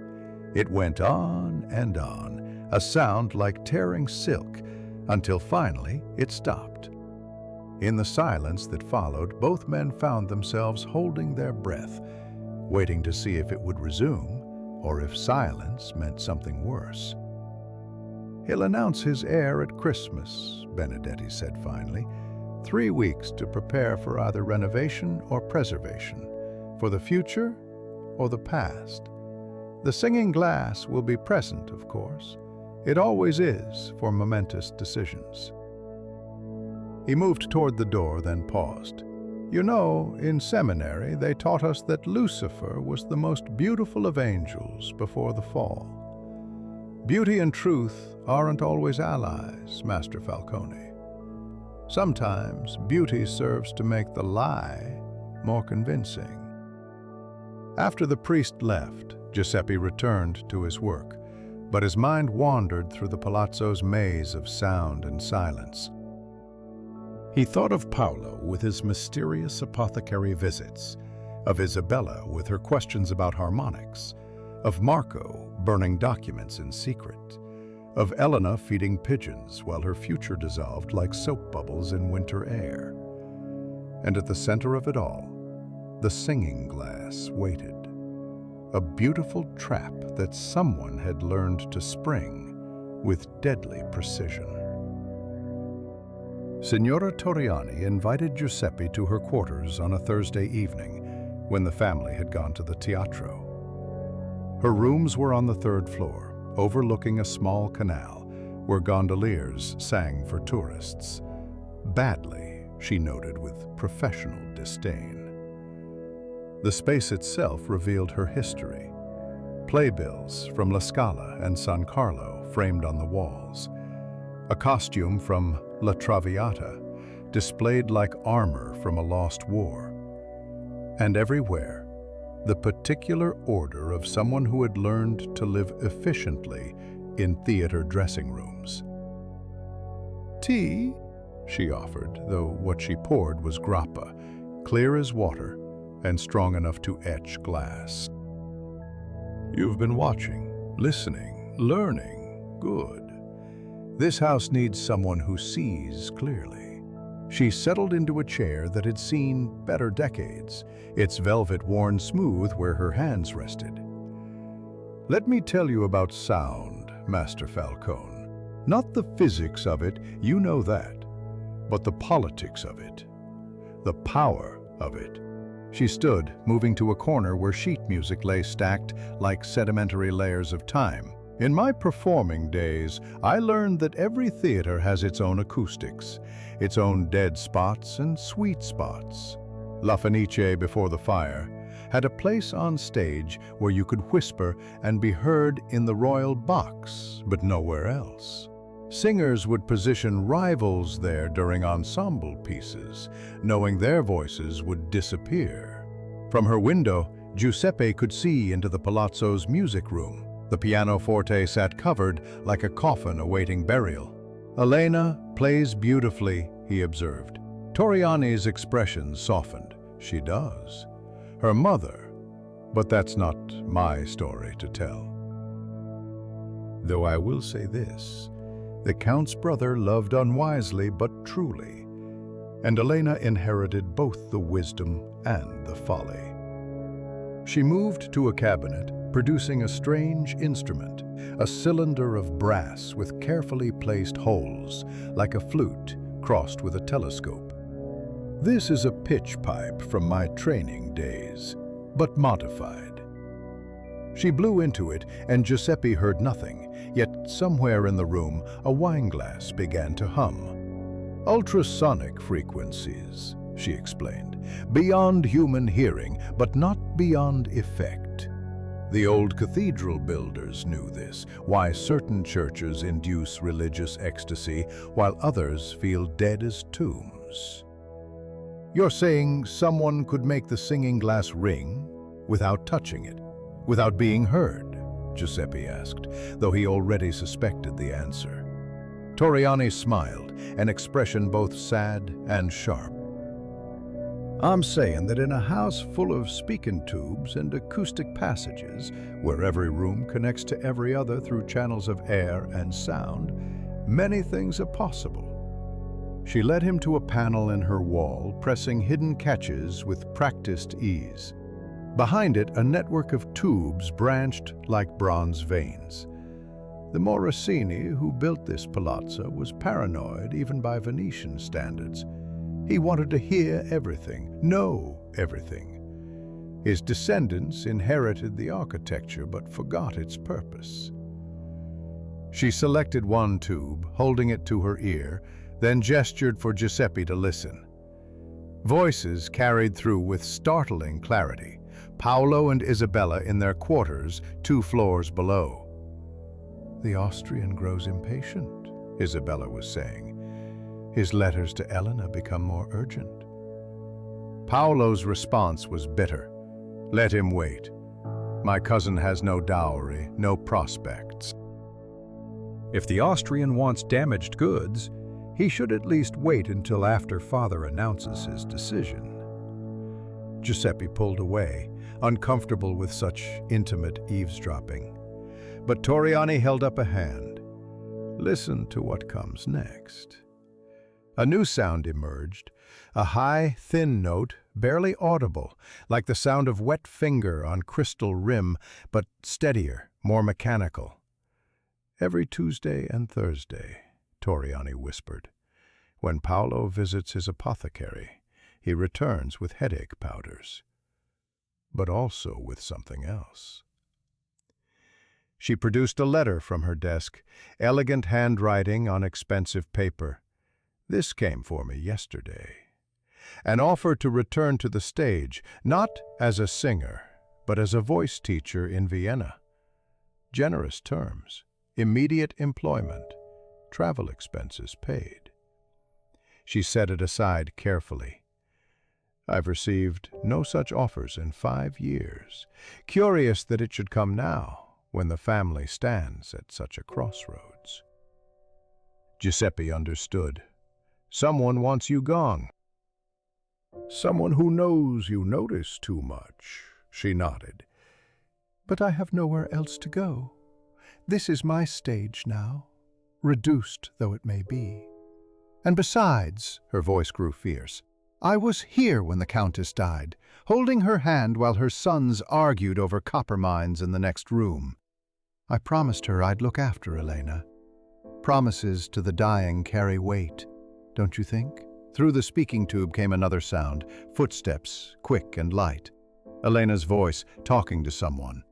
It went on, a sound like tearing silk, until finally it stopped. In the silence that followed, both men found themselves holding their breath, waiting to see if it would resume, or if silence meant something worse. "He'll announce his heir at Christmas," Benedetti said finally. 3 weeks to prepare for either renovation or preservation, for the future or the past. The singing glass will be present, of course. It always is for momentous decisions. He moved toward the door, then paused. "You know, in seminary they taught us that Lucifer was the most beautiful of angels before the fall. Beauty and truth aren't always allies, Master Falcone. Sometimes beauty serves to make the lie more convincing." After the priest left, Giuseppe returned to his work, but his mind wandered through the palazzo's maze of sound and silence. He thought of Paolo with his mysterious apothecary visits, of Isabella with her questions about harmonics, of Marco burning documents in secret, of Elena feeding pigeons while her future dissolved like soap bubbles in winter air. And at the center of it all, the singing glass waited, a beautiful trap that someone had learned to spring with deadly precision. Signora Torriani invited Giuseppe to her quarters on a Thursday evening when the family had gone to the teatro. Her rooms were on the 3rd floor, overlooking a small canal where gondoliers sang for tourists. Badly, she noted with professional disdain. The space itself revealed her history. Playbills from La Scala and San Carlo framed on the walls. A costume from La Traviata, displayed like armor from a lost war. And everywhere, the particular order of someone who had learned to live efficiently in theater dressing rooms. "Tea?" she offered, though what she poured was grappa, clear as water and strong enough to etch glass. "You've been watching, listening, learning. Good. This house needs someone who sees clearly." She settled into a chair that had seen better decades, its velvet worn smooth where her hands rested. "Let me tell you about sound, Master Falcone. Not the physics of it, you know that, but the politics of it, the power of it. She stood, moving to a corner where sheet music lay stacked like sedimentary layers of time. In my performing days, I learned that every theater has its own acoustics, its own dead spots and sweet spots. La Fenice Before the Fire had a place on stage where you could whisper and be heard in the royal box, but nowhere else. Singers would position rivals there during ensemble pieces, knowing their voices would disappear. From her window, Giuseppe could see into the palazzo's music room. The pianoforte sat covered like a coffin awaiting burial. "Elena plays beautifully," he observed. Torriani's expression softened. "She does. Her mother. But that's not my story to tell. Though I will say this, the Count's brother loved unwisely but truly, and Elena inherited both the wisdom and the folly." She moved to a cabinet, producing a strange instrument, a cylinder of brass with carefully placed holes, like a flute crossed with a telescope. "This is a pitch pipe from my training days, but modified." She blew into it, and Giuseppe heard nothing, yet somewhere in the room a wineglass began to hum. "Ultrasonic frequencies," she explained, "beyond human hearing, but not beyond effect. The old cathedral builders knew this, why certain churches induce religious ecstasy while others feel dead as tombs." "You're saying someone could make the singing glass ring without touching it, without being heard?" Giuseppe asked, though he already suspected the answer. Torriani smiled, an expression both sad and sharp. "I'm saying that in a house full of speaking tubes and acoustic passages, where every room connects to every other through channels of air and sound, many things are possible." She led him to a panel in her wall, pressing hidden catches with practiced ease. Behind it, a network of tubes branched like bronze veins. The Morosini who built this palazzo was paranoid even by Venetian standards. He wanted to hear everything, know everything. His descendants inherited the architecture but forgot its purpose. She selected one tube, holding it to her ear, then gestured for Giuseppe to listen. Voices carried through with startling clarity. Paolo and Isabella in their quarters, 2 floors below. "The Austrian grows impatient," Isabella was saying. "His letters to Elena become more urgent." Paolo's response was bitter. "Let him wait. My cousin has no dowry, no prospects. If the Austrian wants damaged goods, he should at least wait until after father announces his decision." Giuseppe pulled away, uncomfortable with such intimate eavesdropping. But Torriani held up a hand. "Listen to what comes next." A new sound emerged, a high, thin note, barely audible, like the sound of wet finger on crystal rim, but steadier, more mechanical. "Every Tuesday and Thursday," Torriani whispered. "When Paolo visits his apothecary, he returns with headache powders, but also with something else." She produced a letter from her desk, elegant handwriting on expensive paper. "This came for me yesterday." An offer to return to the stage, not as a singer, but as a voice teacher in Vienna. Generous terms, immediate employment, travel expenses paid. She set it aside carefully. "I've received no such offers in 5 years. Curious that it should come now, when the family stands at such a crossroads." Giuseppe understood. "Someone wants you gone." "Someone who knows you notice too much," she nodded. "But I have nowhere else to go. This is my stage now, reduced though it may be. And besides," her voice grew fierce, "I was here when the Countess died, holding her hand while her sons argued over copper mines in the next room. I promised her I'd look after Elena. Promises to the dying carry weight, don't you think?" Through the speaking tube came another sound, footsteps, quick and light. Elena's voice, talking to someone.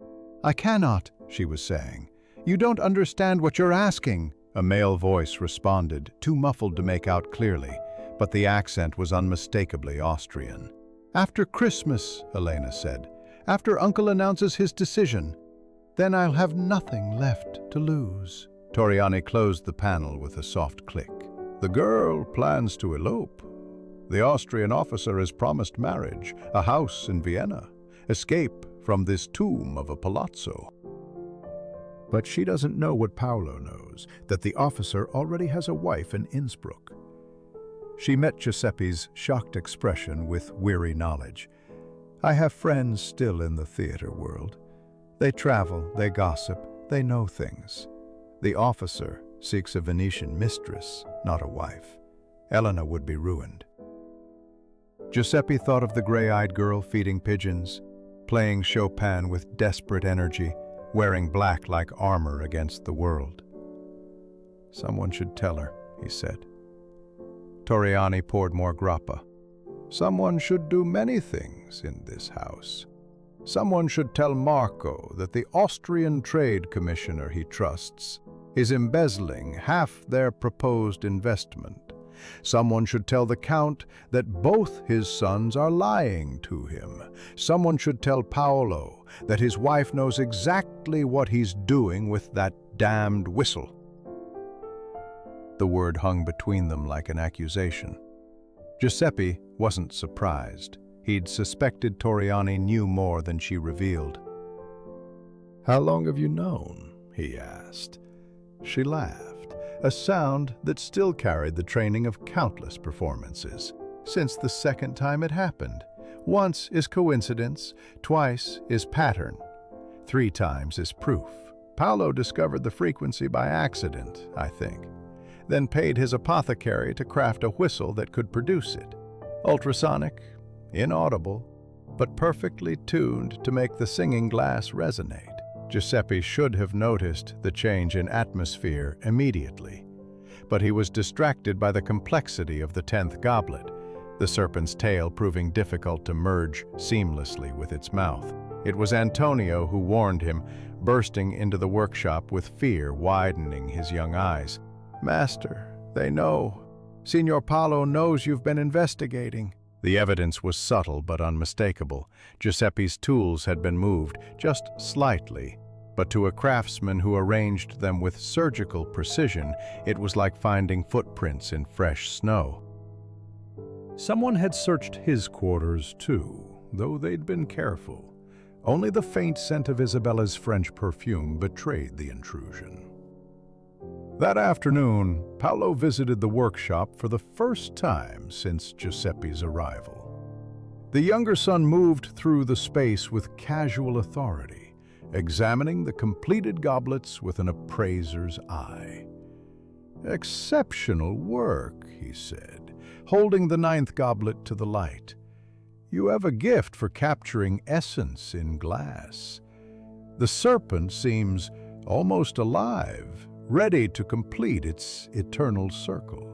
"I cannot," she was saying. "You don't understand what you're asking." A male voice responded, too muffled to make out clearly, but the accent was unmistakably Austrian. "After Christmas," Elena said. "After Uncle announces his decision. Then I'll have nothing left to lose." Toriani closed the panel with a soft click. "The girl plans to elope. The Austrian officer has promised marriage, a house in Vienna, escape from this tomb of a palazzo." But she doesn't know what Paolo knows, that the officer already has a wife in Innsbruck. She met Giuseppe's shocked expression with weary knowledge. "I have friends still in the theater world. They travel, they gossip, they know things. The officer seeks a Venetian mistress, not a wife. Elena would be ruined." Giuseppe thought of the gray-eyed girl feeding pigeons, playing Chopin with desperate energy, wearing black like armor against the world. "Someone should tell her," he said. Toriani poured more grappa. "Someone should do many things in this house. Someone should tell Marco that the Austrian trade commissioner he trusts is embezzling half their proposed investment. Someone should tell the Count that both his sons are lying to him. Someone should tell Paolo that his wife knows exactly what he's doing with that damned whistle." The word hung between them like an accusation. Giuseppe wasn't surprised. He'd suspected Toriani knew more than she revealed. "How long have you known?" he asked. She laughed, a sound that still carried the training of countless performances. "Since the second time it happened. Once is coincidence, twice is pattern, 3 times is proof. Paolo discovered the frequency by accident, I think, then paid his apothecary to craft a whistle that could produce it. Ultrasonic, inaudible, but perfectly tuned to make the singing glass resonate." Giuseppe should have noticed the change in atmosphere immediately, but he was distracted by the complexity of the 10th goblet, the serpent's tail proving difficult to merge seamlessly with its mouth. It was Antonio who warned him, bursting into the workshop with fear widening his young eyes. "Master, they know. Signor Paolo knows you've been investigating." The evidence was subtle but unmistakable. Giuseppe's tools had been moved, just slightly, but to a craftsman who arranged them with surgical precision, it was like finding footprints in fresh snow. Someone had searched his quarters too, though they'd been careful. Only the faint scent of Isabella's French perfume betrayed the intrusion. That afternoon, Paolo visited the workshop for the first time since Giuseppe's arrival. The younger son moved through the space with casual authority, examining the completed goblets with an appraiser's eye. "Exceptional work," he said, holding the 9th goblet to the light. "You have a gift for capturing essence in glass. The serpent seems almost alive, ready to complete its eternal circle."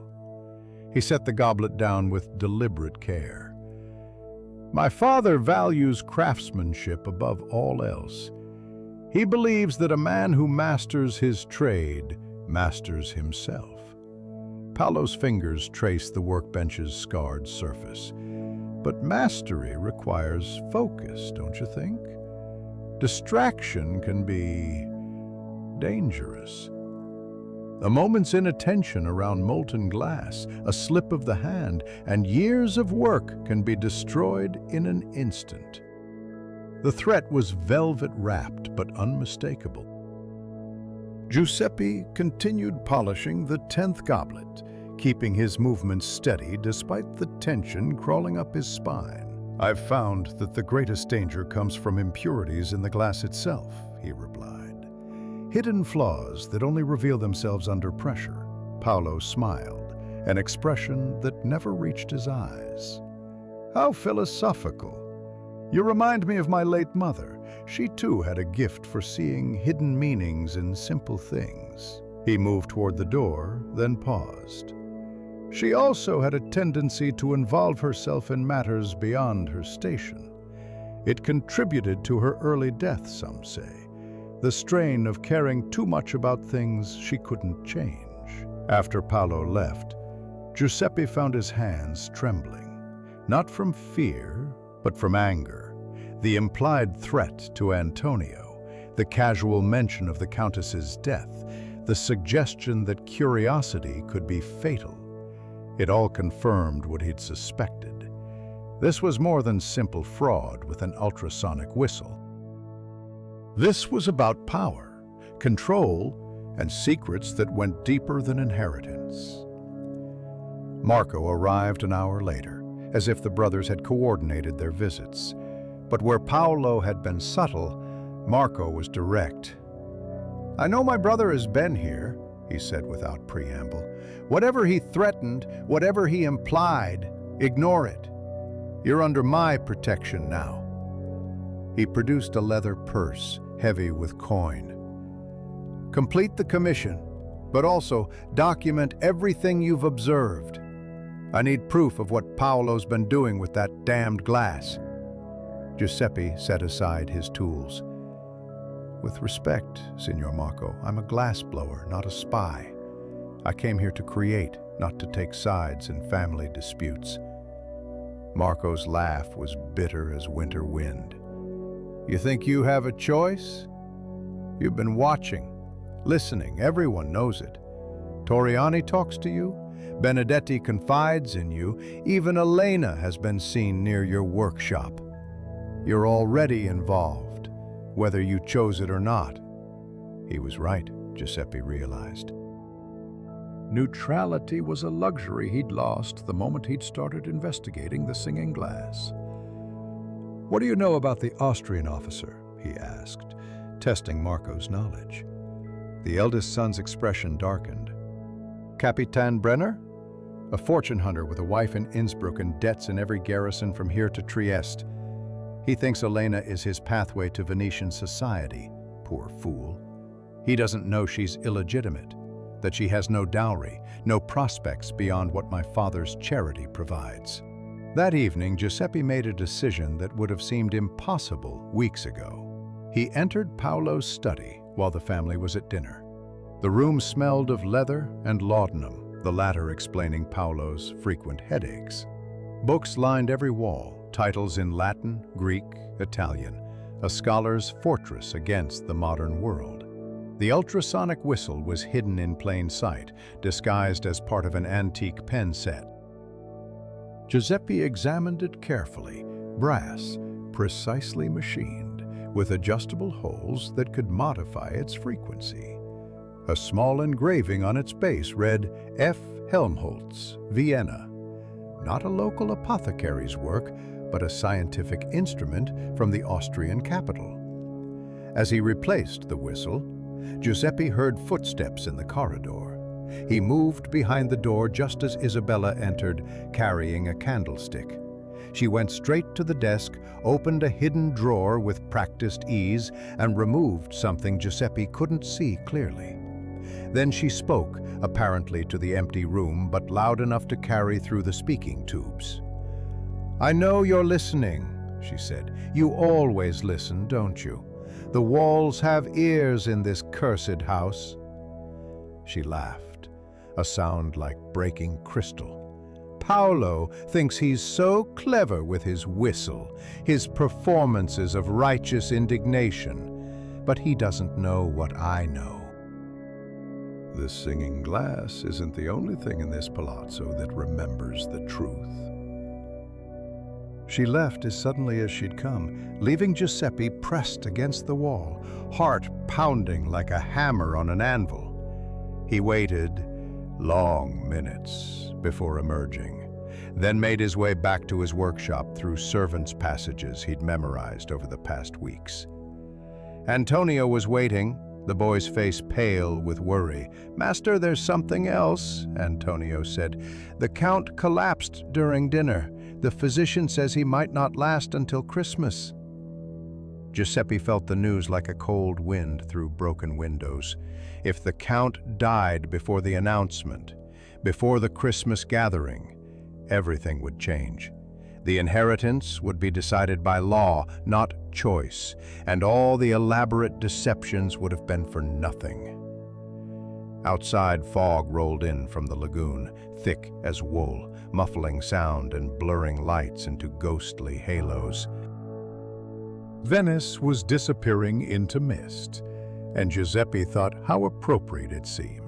He set the goblet down with deliberate care. "My father values craftsmanship above all else. He believes that a man who masters his trade masters himself." Paolo's fingers traced the workbench's scarred surface. "But mastery requires focus, don't you think? Distraction can be dangerous. A moment's inattention around molten glass, a slip of the hand, and years of work can be destroyed in an instant." The threat was velvet-wrapped but unmistakable. Giuseppe continued polishing the 10th goblet, keeping his movements steady despite the tension crawling up his spine. "I've found that the greatest danger comes from impurities in the glass itself," he replied. "Hidden flaws that only reveal themselves under pressure." Paolo smiled, an expression that never reached his eyes. "How philosophical. You remind me of my late mother. She too had a gift for seeing hidden meanings in simple things." He moved toward the door, then paused. She also had a tendency to involve herself in matters beyond her station. It contributed to her early death, some say, the strain of caring too much about things she couldn't change. After Paolo left, Giuseppe found his hands trembling, not from fear, but from anger. The implied threat to Antonio, the casual mention of the Countess's death, the suggestion that curiosity could be fatal. It all confirmed what he'd suspected. This was more than simple fraud with an ultrasonic whistle. This was about power, control, and secrets that went deeper than inheritance. Marco arrived an hour later, as if the brothers had coordinated their visits. But where Paolo had been subtle, Marco was direct. "I know my brother has been here," he said without preamble. "Whatever he threatened, whatever he implied, ignore it. You're under my protection now." He produced a leather purse, heavy with coin. "Complete the commission, but also document everything you've observed. I need proof of what Paolo's been doing with that damned glass." Giuseppe set aside his tools. "With respect, Signor Marco, I'm a glassblower, not a spy. I came here to create, not to take sides in family disputes." Marco's laugh was bitter as winter wind. "You think you have a choice? You've been watching, listening, everyone knows it. Torriani talks to you, Benedetti confides in you, even Elena has been seen near your workshop. You're already involved, whether you chose it or not." He was right, Giuseppe realized. Neutrality was a luxury he'd lost the moment he'd started investigating the singing glass. "What do you know about the Austrian officer?" he asked, testing Marco's knowledge. The eldest son's expression darkened. "Capitan Brenner? A fortune hunter with a wife in Innsbruck and debts in every garrison from here to Trieste. He thinks Elena is his pathway to Venetian society, poor fool. He doesn't know she's illegitimate, that she has no dowry, no prospects beyond what my father's charity provides." That evening, Giuseppe made a decision that would have seemed impossible weeks ago. He entered Paolo's study while the family was at dinner. The room smelled of leather and laudanum, the latter explaining Paolo's frequent headaches. Books lined every wall, titles in Latin, Greek, Italian, a scholar's fortress against the modern world. The ultrasonic whistle was hidden in plain sight, disguised as part of an antique pen set. Giuseppe examined it carefully, brass, precisely machined, with adjustable holes that could modify its frequency. A small engraving on its base read F. Helmholtz, Vienna. Not a local apothecary's work, but a scientific instrument from the Austrian capital. As he replaced the whistle, Giuseppe heard footsteps in the corridor. He moved behind the door just as Isabella entered, carrying a candlestick. She went straight to the desk, opened a hidden drawer with practiced ease, and removed something Giuseppe couldn't see clearly. Then she spoke, apparently to the empty room, but loud enough to carry through the speaking tubes. "I know you're listening," she said. "You always listen, don't you? The walls have ears in this cursed house." She laughed, a sound like breaking crystal. "Paolo thinks he's so clever with his whistle, his performances of righteous indignation, but he doesn't know what I know. This singing glass isn't the only thing in this palazzo that remembers the truth." She left as suddenly as she'd come, leaving Giuseppe pressed against the wall, heart pounding like a hammer on an anvil. He waited long minutes before emerging, then made his way back to his workshop through servants' passages he'd memorized over the past weeks. Antonio was waiting, the boy's face pale with worry. "Master, there's something else," Antonio said. "The Count collapsed during dinner. The physician says he might not last until Christmas." Giuseppe felt the news like a cold wind through broken windows. If the Count died before the announcement, Before the Christmas gathering, everything would change. The inheritance would be decided by law, not choice, and all the elaborate deceptions would have been for nothing. Outside, fog rolled in from the lagoon, thick as wool, muffling sound and blurring lights into ghostly halos. Venice was disappearing into mist, and Giuseppe thought how appropriate it seemed.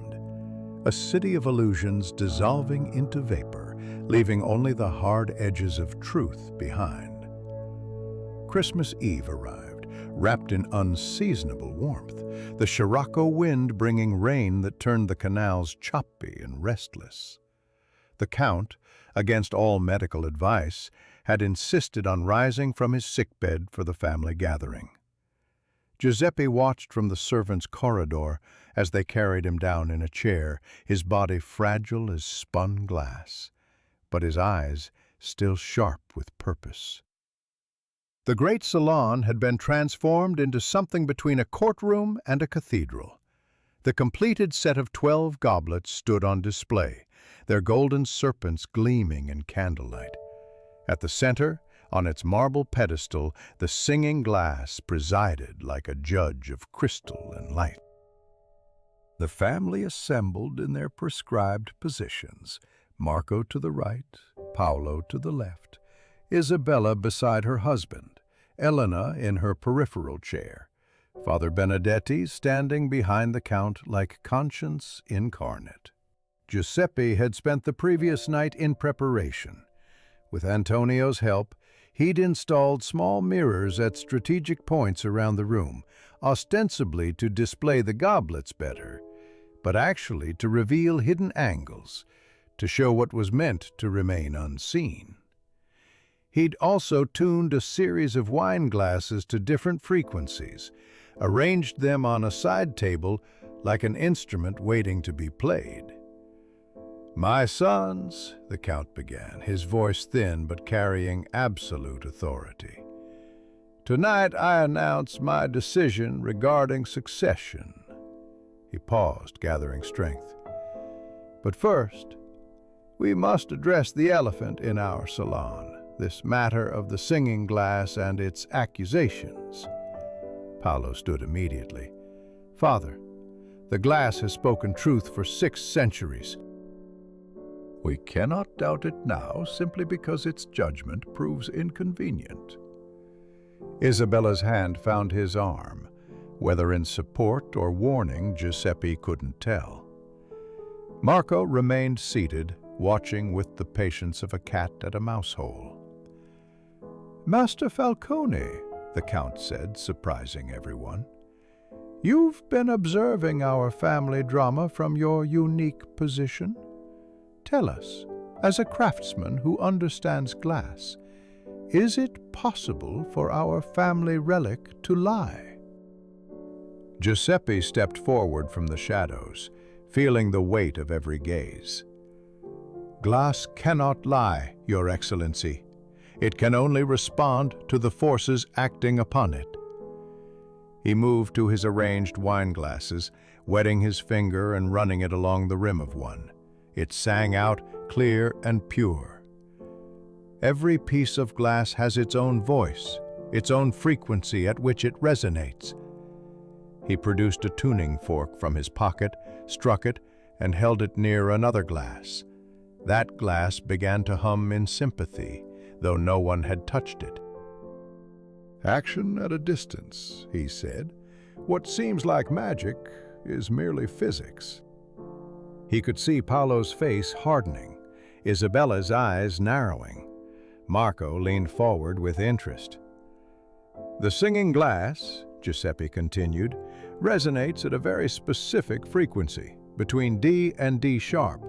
A city of illusions dissolving into vapor, leaving only the hard edges of truth behind. Christmas Eve arrived, wrapped in unseasonable warmth, the Scirocco wind bringing rain that turned the canals choppy and restless. The Count, against all medical advice, had insisted on rising from his sickbed for the family gathering. Giuseppe watched from the servants' corridor as they carried him down in a chair, his body fragile as spun glass, but his eyes still sharp with purpose. The great salon had been transformed into something between a courtroom and a cathedral. The completed set of 12 goblets stood on display, their golden serpents gleaming in candlelight. At the center, on its marble pedestal, the singing glass presided like a judge of crystal and light. The family assembled in their prescribed positions, Marco to the right, Paolo to the left, Isabella beside her husband, Elena in her peripheral chair, Father Benedetti standing behind the Count like conscience incarnate. Giuseppe had spent the previous night in preparation. With Antonio's help, he'd installed small mirrors at strategic points around the room, ostensibly to display the goblets better, but actually to reveal hidden angles, to show what was meant to remain unseen. He'd also tuned a series of wine glasses to different frequencies, arranged them on a side table like an instrument waiting to be played. "My sons," the Count began, his voice thin but carrying absolute authority. "Tonight I announce my decision regarding succession." He paused, gathering strength. "But first, we must address the elephant in our salon, this matter of the singing glass and its accusations." Paolo stood immediately. "Father, the glass has spoken truth for 6 centuries. We cannot doubt it now simply because its judgment proves inconvenient." Isabella's hand found his arm. Whether in support or warning, Giuseppe couldn't tell. Marco remained seated, watching with the patience of a cat at a mouse hole. "Master Falcone," the Count said, surprising everyone, "you've been observing our family drama from your unique position. Tell us, as a craftsman who understands glass, is it possible for our family relic to lie?" Giuseppe stepped forward from the shadows, feeling the weight of every gaze. "Glass cannot lie, Your Excellency. It can only respond to the forces acting upon it." He moved to his arranged wine glasses, wetting his finger and running it along the rim of one. It sang out clear and pure. Every piece of glass has its own voice, its own frequency at which it resonates. He produced a tuning fork from his pocket, struck it, and held it near another glass. That glass began to hum in sympathy, though no one had touched it. "Action at a distance," he said. "What seems like magic is merely physics." He could see Paolo's face hardening, Isabella's eyes narrowing. Marco leaned forward with interest. "The singing glass," Giuseppe continued, "resonates at a very specific frequency, between D and D sharp,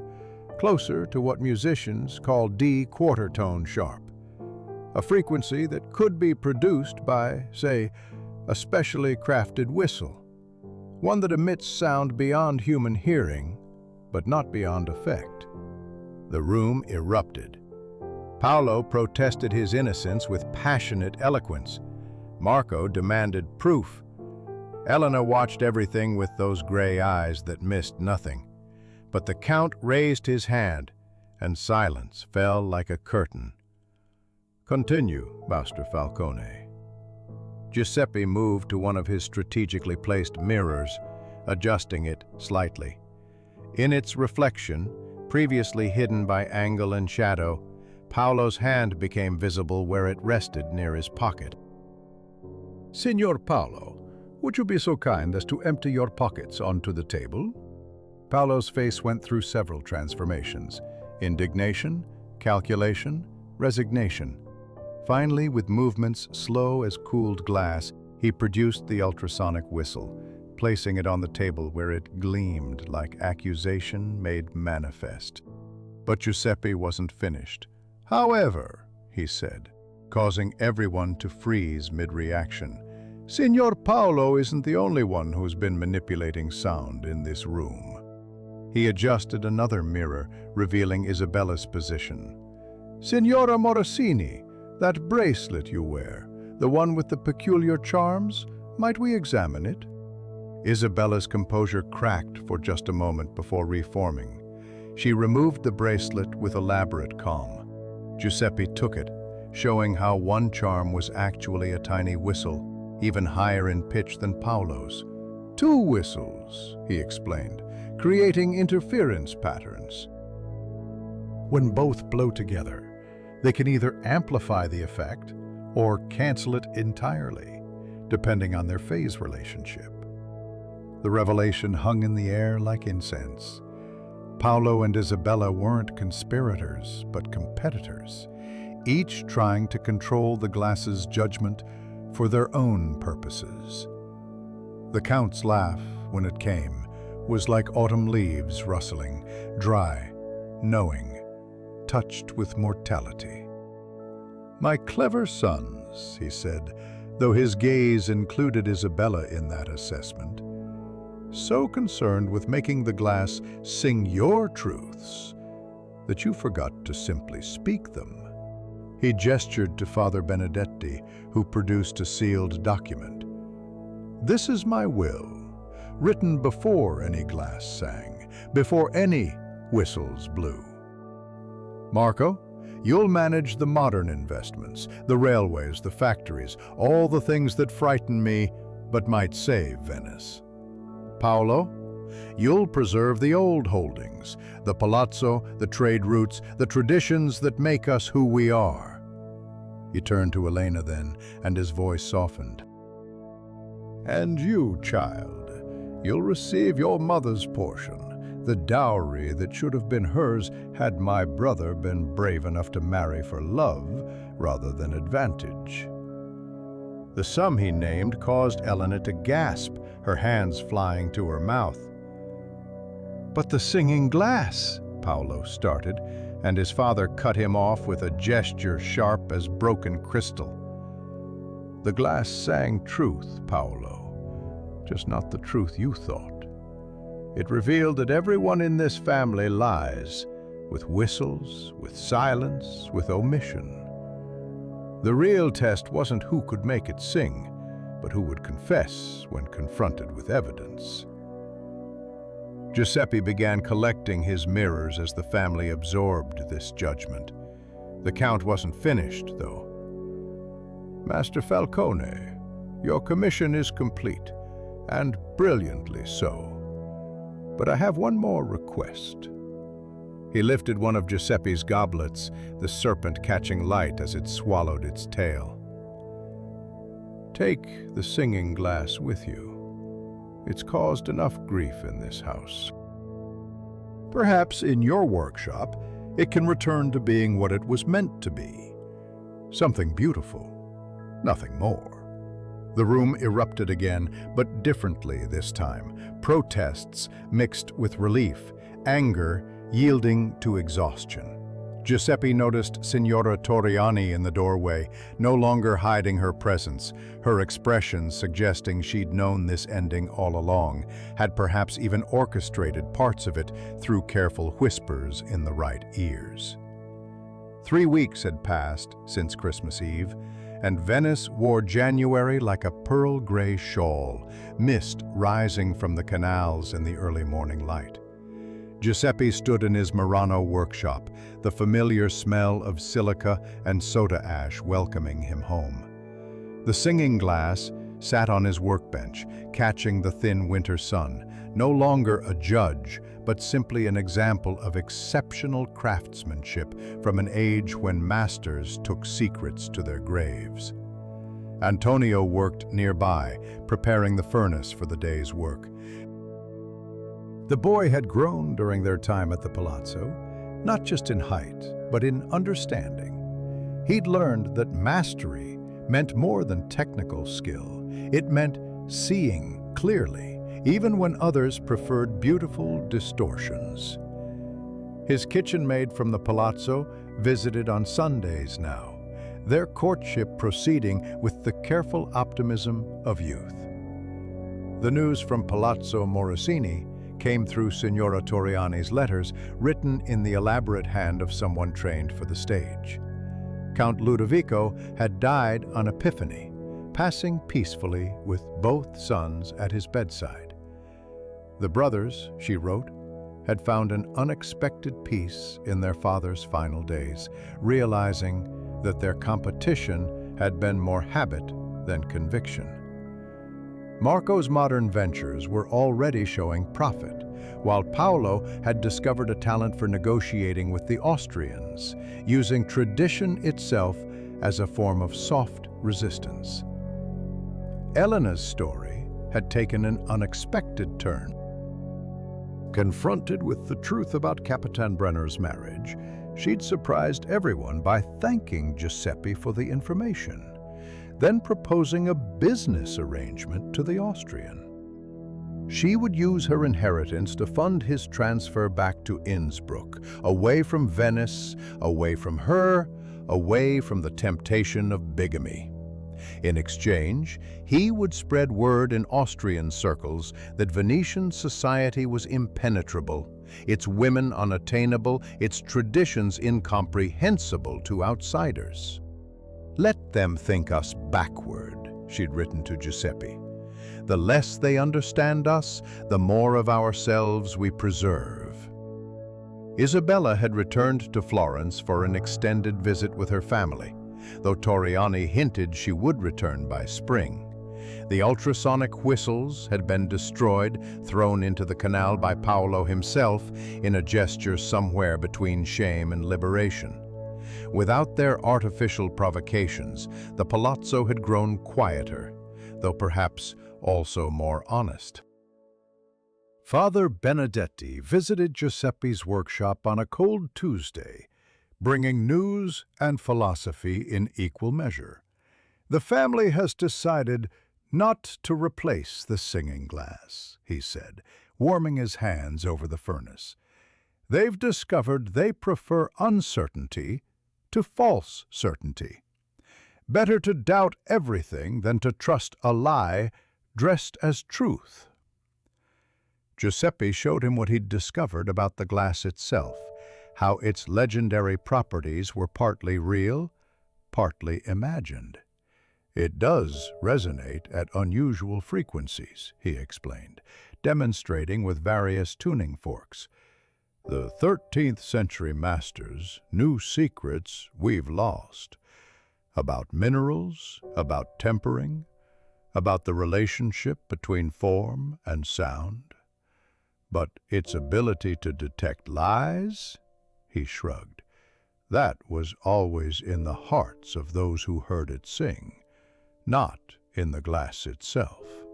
closer to what musicians call D quarter tone sharp. A frequency that could be produced by, say, a specially crafted whistle, one that emits sound beyond human hearing, but not beyond effect." The room erupted. Paolo protested his innocence with passionate eloquence. Marco demanded proof. Elena watched everything with those gray eyes that missed nothing. But the Count raised his hand, and silence fell like a curtain. "Continue, Master Falcone." Giuseppe moved to one of his strategically placed mirrors, adjusting it slightly. In its reflection, previously hidden by angle and shadow, Paolo's hand became visible where it rested near his pocket. "Signor Paolo, would you be so kind as to empty your pockets onto the table?" Paolo's face went through several transformations: indignation, calculation, resignation. Finally, with movements slow as cooled glass, he produced the ultrasonic whistle, placing it on the table where it gleamed like accusation made manifest. But Giuseppe wasn't finished. "However," he said, causing everyone to freeze mid-reaction, "Signor Paolo isn't the only one who's been manipulating sound in this room." He adjusted another mirror, revealing Isabella's position. "Signora Morosini, that bracelet you wear, the one with the peculiar charms, might we examine it?" Isabella's composure cracked for just a moment before reforming. She removed the bracelet with elaborate calm. Giuseppe took it, showing how one charm was actually a tiny whistle, even higher in pitch than Paolo's. "Two whistles," he explained, "creating interference patterns. When both blow together, they can either amplify the effect or cancel it entirely, depending on their phase relationship." The revelation hung in the air like incense. Paolo and Isabella weren't conspirators, but competitors, each trying to control the glass's judgment for their own purposes. The Count's laugh, when it came, was like autumn leaves rustling, dry, knowing, touched with mortality. "My clever sons," he said, though his gaze included Isabella in that assessment, "so concerned with making the glass sing your truths that you forgot to simply speak them." He gestured to Father Benedetti, who produced a sealed document. "This is my will, written before any glass sang, before any whistles blew. Marco, you'll manage the modern investments, the railways, the factories, all the things that frighten me but might save Venice. Paolo, you'll preserve the old holdings, the palazzo, the trade routes, the traditions that make us who we are." He turned to Elena then, and his voice softened. "And you, child, you'll receive your mother's portion, the dowry that should have been hers had my brother been brave enough to marry for love rather than advantage." The sum he named caused Elena to gasp, her hands flying to her mouth. "But the singing glass," Paolo started, and his father cut him off with a gesture sharp as broken crystal. "The glass sang truth, Paolo, just not the truth you thought. It revealed that everyone in this family lies, with whistles, with silence, with omission. The real test wasn't who could make it sing, but who would confess when confronted with evidence." Giuseppe began collecting his mirrors as the family absorbed this judgment. The Count wasn't finished, though. "Master Falcone, your commission is complete, and brilliantly so. But I have one more request." He lifted one of Giuseppe's goblets, the serpent catching light as it swallowed its tail. "Take the singing glass with you. It's caused enough grief in this house. Perhaps in your workshop, it can return to being what it was meant to be. Something beautiful, nothing more." The room erupted again, but differently this time. Protests mixed with relief, anger yielding to exhaustion. Giuseppe noticed Signora Torriani in the doorway, no longer hiding her presence, her expression suggesting she'd known this ending all along, had perhaps even orchestrated parts of it through careful whispers in the right ears. 3 weeks had passed since Christmas Eve, and Venice wore January like a pearl-gray shawl, mist rising from the canals in the early morning light. Giuseppe stood in his Murano workshop, the familiar smell of silica and soda ash welcoming him home. The singing glass sat on his workbench, catching the thin winter sun, no longer a judge, but simply an example of exceptional craftsmanship from an age when masters took secrets to their graves. Antonio worked nearby, preparing the furnace for the day's work. The boy had grown during their time at the palazzo, not just in height, but in understanding. He'd learned that mastery meant more than technical skill. It meant seeing clearly, even when others preferred beautiful distortions. His kitchen maid from the palazzo visited on Sundays now, their courtship proceeding with the careful optimism of youth. The news from Palazzo Morosini came through Signora Torriani's letters, written in the elaborate hand of someone trained for the stage. Count Ludovico had died on Epiphany, passing peacefully with both sons at his bedside. The brothers, she wrote, had found an unexpected peace in their father's final days, realizing that their competition had been more habit than conviction. Marco's modern ventures were already showing profit, while Paolo had discovered a talent for negotiating with the Austrians, using tradition itself as a form of soft resistance. Elena's story had taken an unexpected turn. Confronted with the truth about Capitan Brenner's marriage, she'd surprised everyone by thanking Giuseppe for the information, then proposing a business arrangement to the Austrian. She would use her inheritance to fund his transfer back to Innsbruck, away from Venice, away from her, away from the temptation of bigamy. In exchange, he would spread word in Austrian circles that Venetian society was impenetrable, its women unattainable, its traditions incomprehensible to outsiders. "Let them think us backward," she'd written to Giuseppe. "The less they understand us, the more of ourselves we preserve." Isabella had returned to Florence for an extended visit with her family, though Torriani hinted she would return by spring. The ultrasonic whistles had been destroyed, thrown into the canal by Paolo himself in a gesture somewhere between shame and liberation. Without their artificial provocations, the palazzo had grown quieter, though perhaps also more honest. Father Benedetti visited Giuseppe's workshop on a cold Tuesday, bringing news and philosophy in equal measure. "The family has decided not to replace the singing glass," he said, warming his hands over the furnace. "They've discovered they prefer uncertainty to false certainty. Better to doubt everything than to trust a lie dressed as truth." Giuseppe showed him what he'd discovered about the glass itself, how its legendary properties were partly real, partly imagined. "It does resonate at unusual frequencies," he explained, demonstrating with various tuning forks. "The 13th century masters knew secrets we've lost. About minerals, about tempering, about the relationship between form and sound. But its ability to detect lies?" He shrugged. "That was always in the hearts of those who heard it sing, not in the glass itself."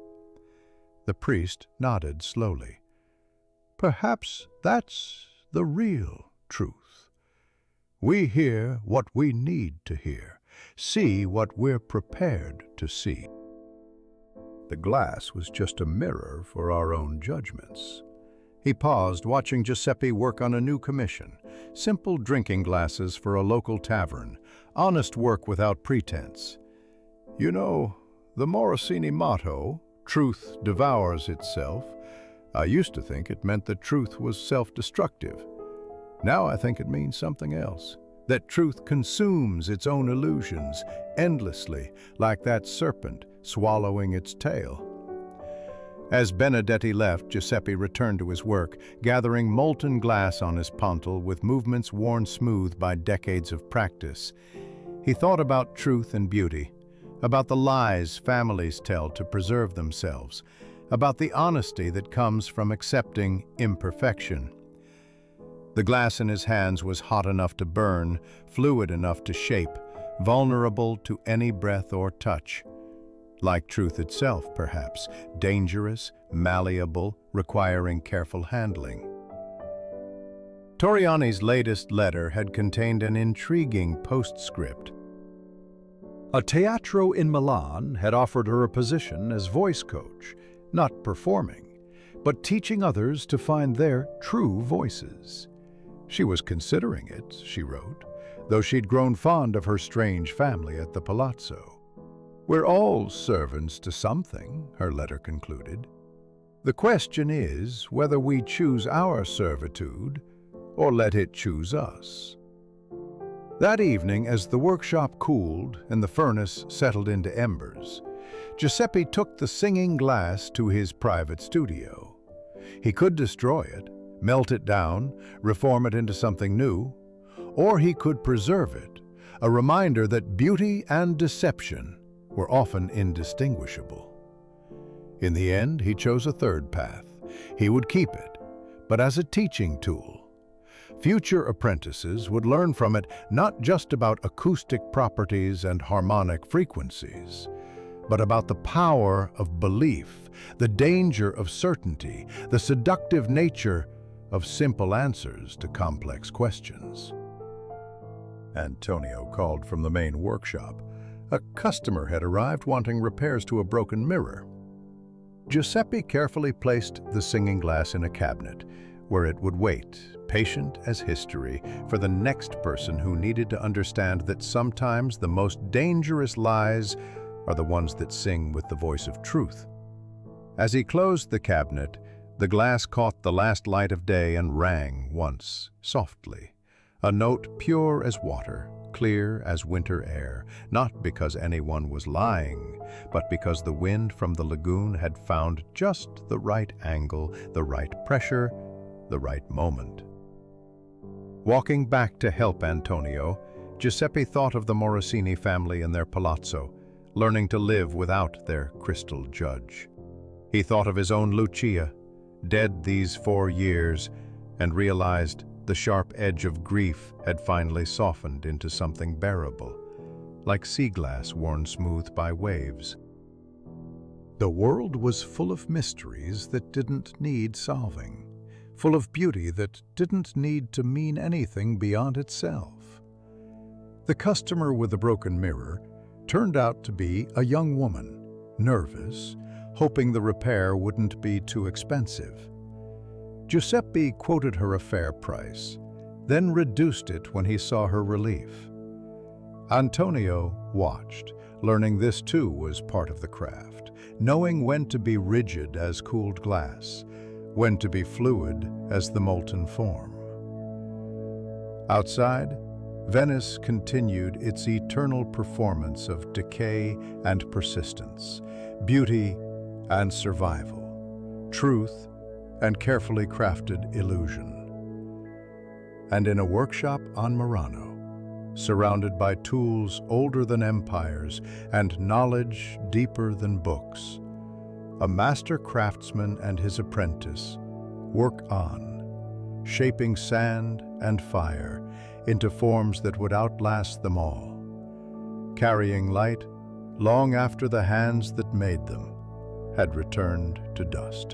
The priest nodded slowly. "Perhaps that's the real truth. We hear what we need to hear, see what we're prepared to see. The glass was just a mirror for our own judgments." He paused, watching Giuseppe work on a new commission, simple drinking glasses for a local tavern, honest work without pretense. "You know, the Morosini motto, 'Truth devours itself,' I used to think it meant that truth was self-destructive. Now I think it means something else, that truth consumes its own illusions endlessly, like that serpent swallowing its tail." As Benedetti left, Giuseppe returned to his work, gathering molten glass on his pontal with movements worn smooth by decades of practice. He thought about truth and beauty, about the lies families tell to preserve themselves, about the honesty that comes from accepting imperfection. The glass in his hands was hot enough to burn, fluid enough to shape, vulnerable to any breath or touch. Like truth itself, perhaps, dangerous, malleable, requiring careful handling. Torriani's latest letter had contained an intriguing postscript. A teatro in Milan had offered her a position as voice coach, not performing, but teaching others to find their true voices. She was considering it, she wrote, though she'd grown fond of her strange family at the palazzo. We're all servants to something, her letter concluded. The question is whether we choose our servitude or let it choose us. That evening, as the workshop cooled and the furnace settled into embers, Giuseppe took the singing glass to his private studio. He could destroy it, melt it down, reform it into something new, or he could preserve it, a reminder that beauty and deception were often indistinguishable. In the end, he chose a third path. He would keep it, but as a teaching tool. Future apprentices would learn from it not just about acoustic properties and harmonic frequencies, but about the power of belief, the danger of certainty, the seductive nature of simple answers to complex questions. Antonio called from the main workshop. A customer had arrived wanting repairs to a broken mirror. Giuseppe carefully placed the singing glass in a cabinet, where it would wait, patient as history, for the next person who needed to understand that sometimes the most dangerous lies are the ones that sing with the voice of truth. As he closed the cabinet, the glass caught the last light of day and rang once, softly, a note pure as water, clear as winter air, not because anyone was lying, but because the wind from the lagoon had found just the right angle, the right pressure, the right moment. Walking back to help Antonio, Giuseppe thought of the Morosini family in their palazzo, learning to live without their crystal judge. He thought of his own Lucia, dead these 4 years, and realized the sharp edge of grief had finally softened into something bearable, like sea glass worn smooth by waves. The world was full of mysteries that didn't need solving, full of beauty that didn't need to mean anything beyond itself. The customer with the broken mirror turned out to be a young woman, nervous, hoping the repair wouldn't be too expensive. Giuseppe quoted her a fair price, then reduced it when he saw her relief. Antonio watched, learning this too was part of the craft, knowing when to be rigid as cooled glass, when to be fluid as the molten form. Outside, Venice continued its eternal performance of decay and persistence, beauty and survival, truth and carefully crafted illusion. And in a workshop on Murano, surrounded by tools older than empires and knowledge deeper than books, a master craftsman and his apprentice work on, shaping sand and fire into forms that would outlast them all, carrying light long after the hands that made them had returned to dust.